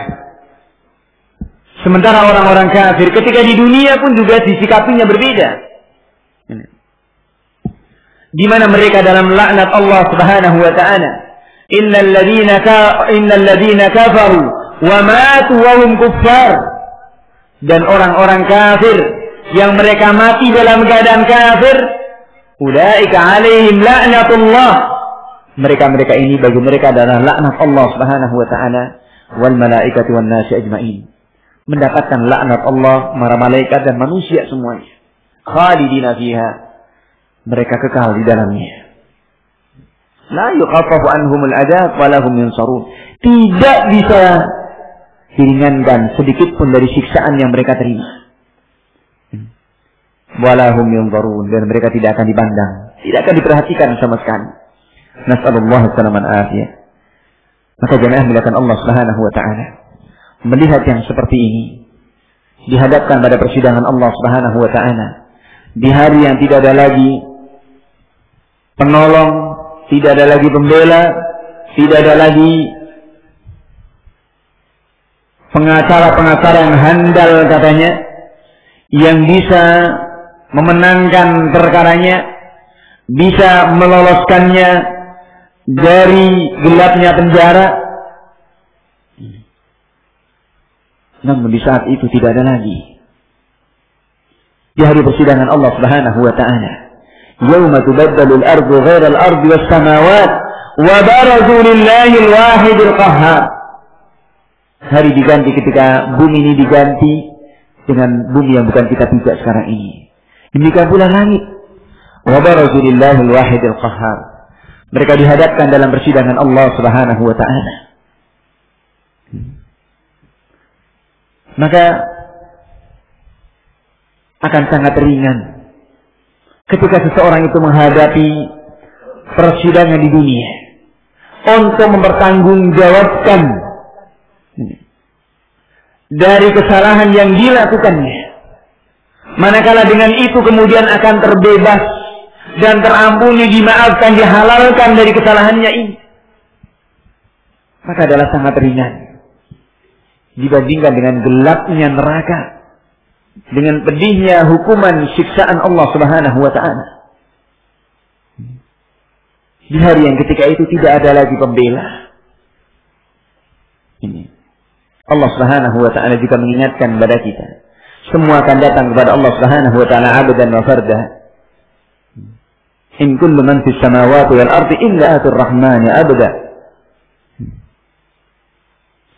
sementara orang-orang kafir ketika di dunia pun juga disikapinya berbeda. Di mana mereka dalam laknat Allah Subhanahu wa taala. Innal ladzina kafaru wa matu wa hum kuffar. Dan orang-orang kafir yang mereka mati dalam keadaan kafir, ulaika alaihim laknatullah. Mereka ini bagi mereka adalah laknat Allah Subhanahu wa taala wal malaikati wan nasi ajmain. Mendapatkan laknat Allah, para malaikat dan manusia semuanya. Khalidina fiha, mereka kekal di dalamnya. La yukhaffafu anhumul adzab wa lahum yunsarun. Tidak bisa diringankan sedikit pun dari siksaan yang mereka terima. Wa lahum yunsarun, dan mereka tidak akan dipandang, tidak akan diperhatikan sama sekali. Nas'alullah salaman afiyah. Maka jemaah milakan Allah Subhanahu wa taala, melihat yang seperti ini dihadapkan pada persidangan Allah Subhanahu wa taala di hari yang tidak ada lagi penolong, tidak ada lagi pembela, tidak ada lagi pengacara-pengacara yang handal katanya, yang bisa memenangkan perkaranya, bisa meloloskannya dari gelapnya penjara. Namun di saat itu tidak ada lagi. Di hari persidangan Allah Subhanahu wa taala, yauma tubaddalu al-ardu ghayra al-ardi was-samawat wa barazu lillahi al-wahid al-qahhar. Hari diganti ketika bumi ini diganti dengan bumi yang bukan kita pijak sekarang ini. Demikian pula langit. Wa barazu lillahil wahidil qahhar. Mereka dihadapkan dalam persidangan Allah Subhanahu wa taala. Maka akan sangat ringan ketika seseorang itu menghadapi persidangan di dunia untuk mempertanggungjawabkan dari kesalahan yang dilakukannya. Manakala dengan itu kemudian akan terbebas dan terampuni, dimaafkan, dihalalkan dari kesalahannya ini, maka adalah sangat ringan dibandingkan dengan gelapnya neraka, dengan pedihnya hukuman siksaan Allah Subhanahu wa taala. Di hari yang ketika itu tidak ada lagi pembela. Ini Allah Subhanahu wa taala juga mengingatkan kepada kita, semua akan datang kepada Allah Subhanahu wa taala abdan wa farda. In kullu man fis samawati wal ardi illa atur rahmani abda.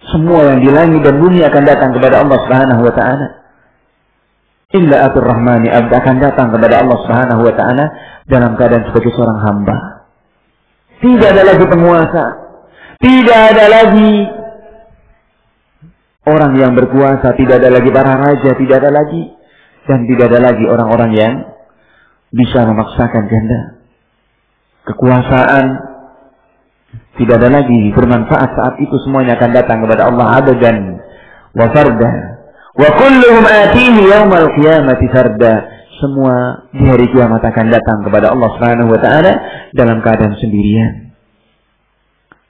Semua yang di langit dan bumi akan datang kepada Allah Subhanahu wa taala. Illa atur rahmani abda, akan datang kepada Allah Subhanahu wa taala dalam keadaan sebagai seorang hamba. Tidak ada lagi penguasa, tidak ada lagi orang yang berkuasa, tidak ada lagi para raja, tidak ada lagi, dan tidak ada lagi orang-orang yang bisa memaksakan kehendak. Kekuasaan tidak ada lagi bermanfaat saat itu, semuanya akan datang kepada Allah abdan wa farda. Wa kulluhum atihi yaumal qiyamati farda. Semua di hari kiamat akan datang kepada Allah Subhanahu wa taala dalam keadaan sendirian.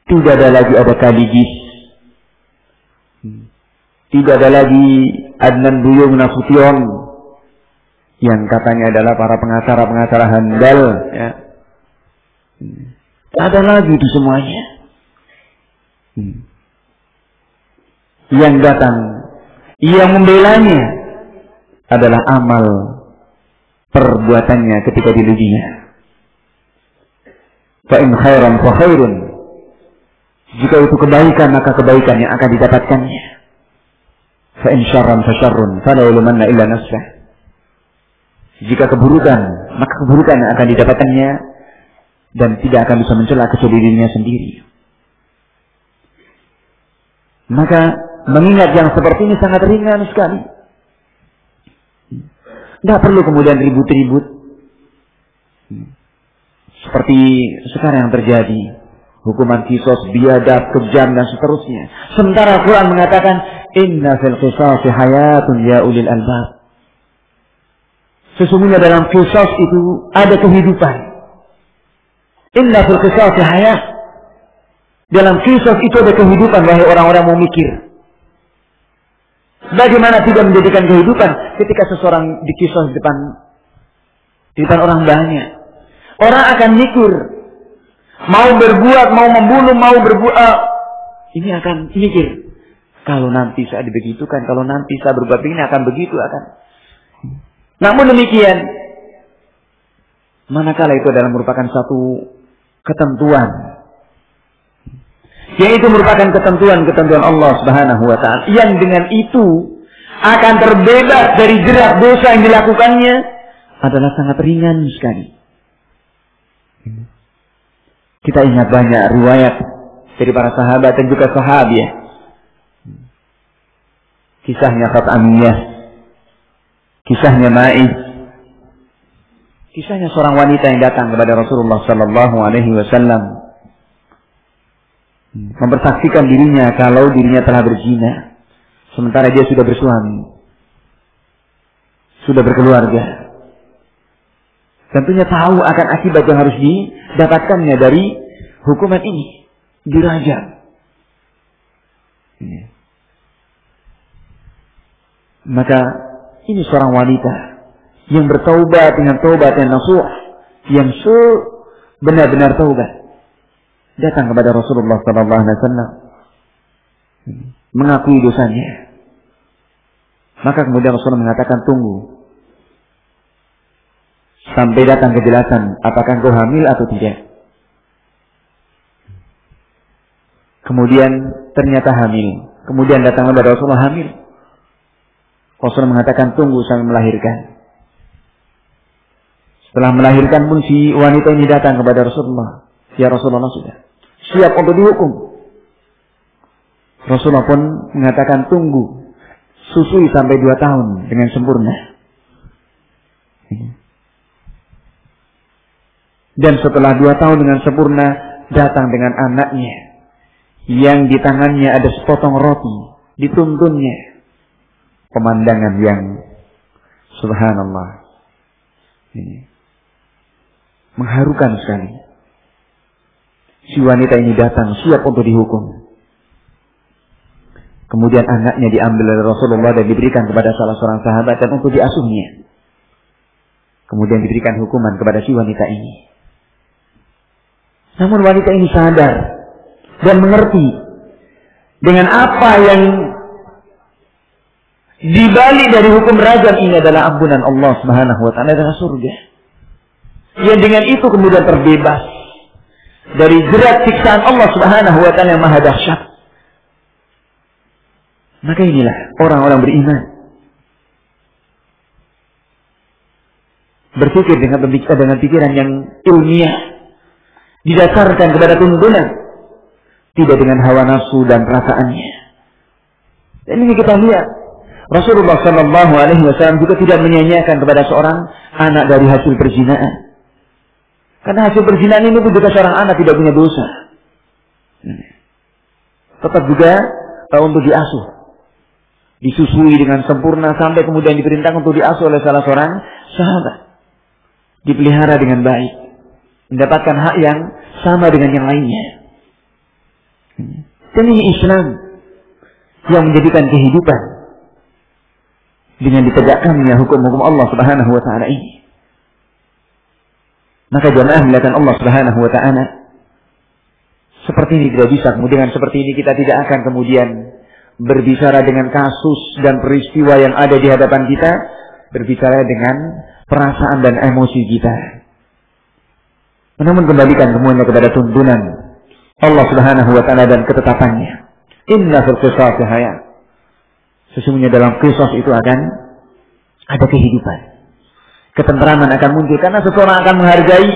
Tidak ada lagi ada Kaligis. Tidak ada lagi Adnan Buyung Nasution yang katanya adalah para pengacara-pengacara handal, ya. Tidak ada lagi itu semuanya. Yang datang, yang membelanya adalah amal perbuatannya ketika di dunia. Fa in khairan fa khairun. Jika itu kebaikan, maka kebaikan yang akan didapatkannya. Fa in syarran fa syarrun fala yulumanna illa nafsah. Jika keburukan, maka keburukan yang akan didapatkannya dan tidak akan bisa mencela kecuali dirinya sendiri. Maka mengingat yang seperti ini sangat ringan sekali. Tidak perlu kemudian ribut-ribut seperti sekarang yang terjadi, hukuman kisos, biadab, kejam dan seterusnya. Sementara Al-Quran mengatakan inna fil qisasi hayatun ya ulil albab. Sesungguhnya dalam kisos itu ada kehidupan. Inna fil qisasi hayat. Dalam kisos itu ada kehidupan, wahai orang-orang mau mikir. Bagaimana tidak menjadikan kehidupan ketika seseorang dikisos di depan orang banyak. Orang akan mikir, mau berbuat, mau membunuh, mau berbuat, ini akan mikir. Kalau nanti saya dibegitukan, kalau nanti saya berbuat ini akan begitu, akan. Namun demikian, manakala itu adalah merupakan satu ketentuan, yaitu merupakan ketentuan Allah Subhanahu wa taala, yang dengan itu akan terbebas dari jerat dosa yang dilakukannya, adalah sangat ringan sekali. Kita ingat banyak riwayat dari para sahabat dan juga sahabiah. Kisahnya Khat'amiyah, kisahnya Ma'iz, kisahnya seorang wanita yang datang kepada Rasulullah sallallahu alaihi wasallam mempersaksikan dirinya kalau dirinya telah berzina, sementara dia sudah bersuami, sudah berkeluarga. Tentunya tahu akan akibat yang harus didapatkannya dari hukuman ini, dirajam. Maka ini seorang wanita yang bertaubat dengan taubat yang nasuh, yang benar-benar taubat, datang kepada Rasulullah SAW, mengakui dosanya. Maka kemudian Rasulullah mengatakan, tunggu sampai datang kejelasan apakah engkau hamil atau tidak. Kemudian ternyata hamil. Kemudian datang kepada Rasulullah, hamil. Rasulullah mengatakan tunggu sampai melahirkan. Setelah melahirkan pun si wanita ini datang kepada Rasulullah. Ya Rasulullah, sudah siap untuk dihukum. Rasulullah pun mengatakan tunggu, susui sampai 2 tahun dengan sempurna. Dan setelah 2 tahun dengan sempurna, datang dengan anaknya yang di tangannya ada sepotong roti, dituntunnya. Pemandangan yang subhanallah, mengharukan sekali. Si wanita ini datang siap untuk dihukum. Kemudian anaknya diambil oleh Rasulullah dan diberikan kepada salah seorang sahabat dan untuk diasuhnya. Kemudian diberikan hukuman kepada si wanita ini. Namun wanita ini sadar dan mengerti dengan apa yang dibalik dari hukum rajam ini adalah ampunan Allah Subhanahu wa taala, adalah surga. Yang dengan itu kemudian terbebas dari jerat siksaan Allah Subhanahu wa taala yang maha dahsyat. Maka inilah orang-orang beriman. Berpikir dengan pikiran yang ilmiah, didasarkan kepada tuntunan, tidak dengan hawa nafsu dan perasaannya. Dan ini kita lihat Rasulullah Sallallahu Alaihi Wasallam juga tidak menyanyiakan kepada seorang anak dari hasil perzinaan. Karena hasil perzinaan ini pun juga seorang anak tidak punya dosa. Tetap juga untuk diasuh, disusui dengan sempurna sampai kemudian diperintahkan untuk diasuh oleh salah seorang sahabat, dipelihara dengan baik, mendapatkan hak yang sama dengan yang lainnya. Dan ini Islam yang menjadikan kehidupan dengan ditegakkannya hukum-hukum Allah Subhanahu wa taala ini. Maka jamaah melihat Allah Subhanahu wa taala, seperti ini tidak bisa. Kemudian seperti ini kita tidak akan kemudian berbicara dengan kasus dan peristiwa yang ada di hadapan kita, berbicara dengan perasaan dan emosi kita. Namun kembalikan semuanya kepada tuntunan Allah Subhanahu wa taala dan ketetapannya. Inna fil qisasi hayat. Sesungguhnya dalam qisas itu akan ada kehidupan. Ketentraman akan muncul karena seseorang akan menghargai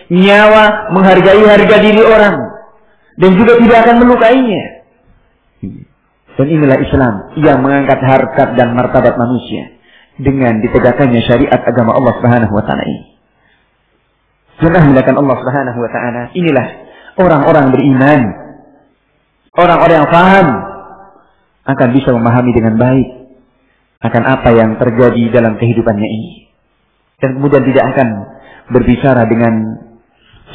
nyawa, menghargai harga diri orang, dan juga tidak akan melukainya. Dan inilah Islam yang mengangkat harkat dan martabat manusia dengan ditegakkannya syariat agama Allah Subhanahu wa taala ini. Jangan melakukan Allah Subhanahu wa taala. Inilah orang-orang beriman. Orang-orang yang paham akan bisa memahami dengan baik akan apa yang terjadi dalam kehidupannya ini. Dan kemudian tidak akan berbicara dengan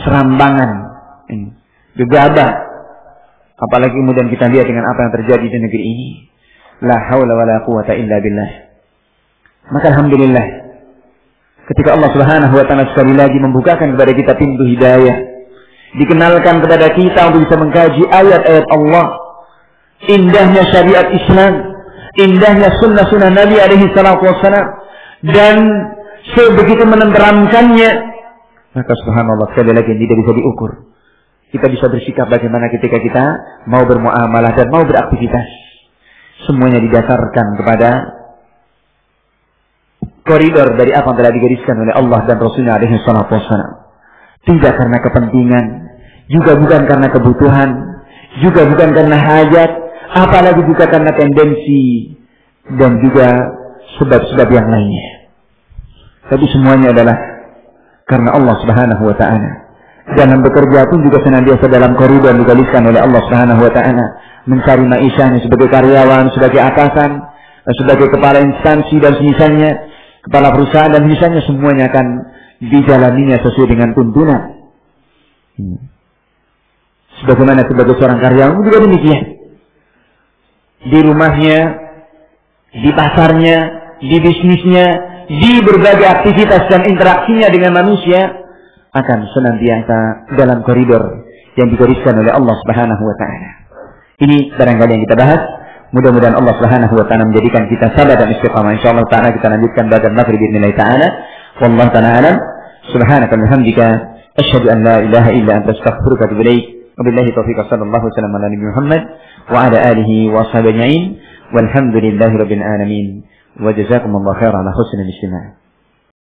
serambangan, gegabah. Apalagi kemudian kita lihat dengan apa yang terjadi di negeri ini. La haula wa la quwata illa billah. Maka alhamdulillah, ketika Allah Subhanahu wa taala sekali lagi membukakan kepada kita pintu hidayah, dikenalkan kepada kita untuk bisa mengkaji ayat-ayat Allah, indahnya syariat Islam, indahnya sunnah-sunnah Nabi alaihi salatu wassalam, dan sebegitu menenteramkannya, maka subhanallah sekali lagi tidak bisa diukur. Kita bisa bersikap bagaimana ketika kita mau bermuamalah dan mau beraktivitas. Semuanya didasarkan kepada koridor dari apa yang telah digariskan oleh Allah dan Rasulnya alaihi salatu wassalam. Tidak karena kepentingan, juga bukan karena kebutuhan, juga bukan karena hajat, apalagi juga karena tendensi dan juga sebab-sebab yang lainnya. Tapi semuanya adalah karena Allah Subhanahu wa taala. Dalam bekerja pun juga senantiasa dalam koridor yang digariskan oleh Allah Subhanahu wa taala, mencari maishahnya sebagai karyawan, sebagai atasan, sebagai kepala instansi dan semisalnya, kepala perusahaan dan semisalnya, semuanya akan dijalaninya sesuai dengan tuntunan. Sebagaimana sebagai seorang karyawan juga demikian. Di rumahnya, di pasarnya, di bisnisnya, di berbagai aktivitas dan interaksinya dengan manusia akan senantiasa dalam koridor yang digariskan oleh Allah Subhanahu wa taala. Ini barangkali yang kita bahas. Mudah-mudahan Allah Subhanahu wa taala menjadikan kita sabar dan istiqamah. Insyaallah taala kita lanjutkan ba'da maghrib bi'idznillah taala. Wallahu taala alam. Subhanaka wa bihamdika asyhadu an la ilaha illa anta astaghfiruka wa atubu ilaik. Wabillahi taufiq. Sallallahu alaihi wasallam ala nabi Muhammad wa ala alihi wa sahbihi ajma'in. Walhamdulillahirabbil alamin. Wa jazakumullahu khairan ala husnil istima'.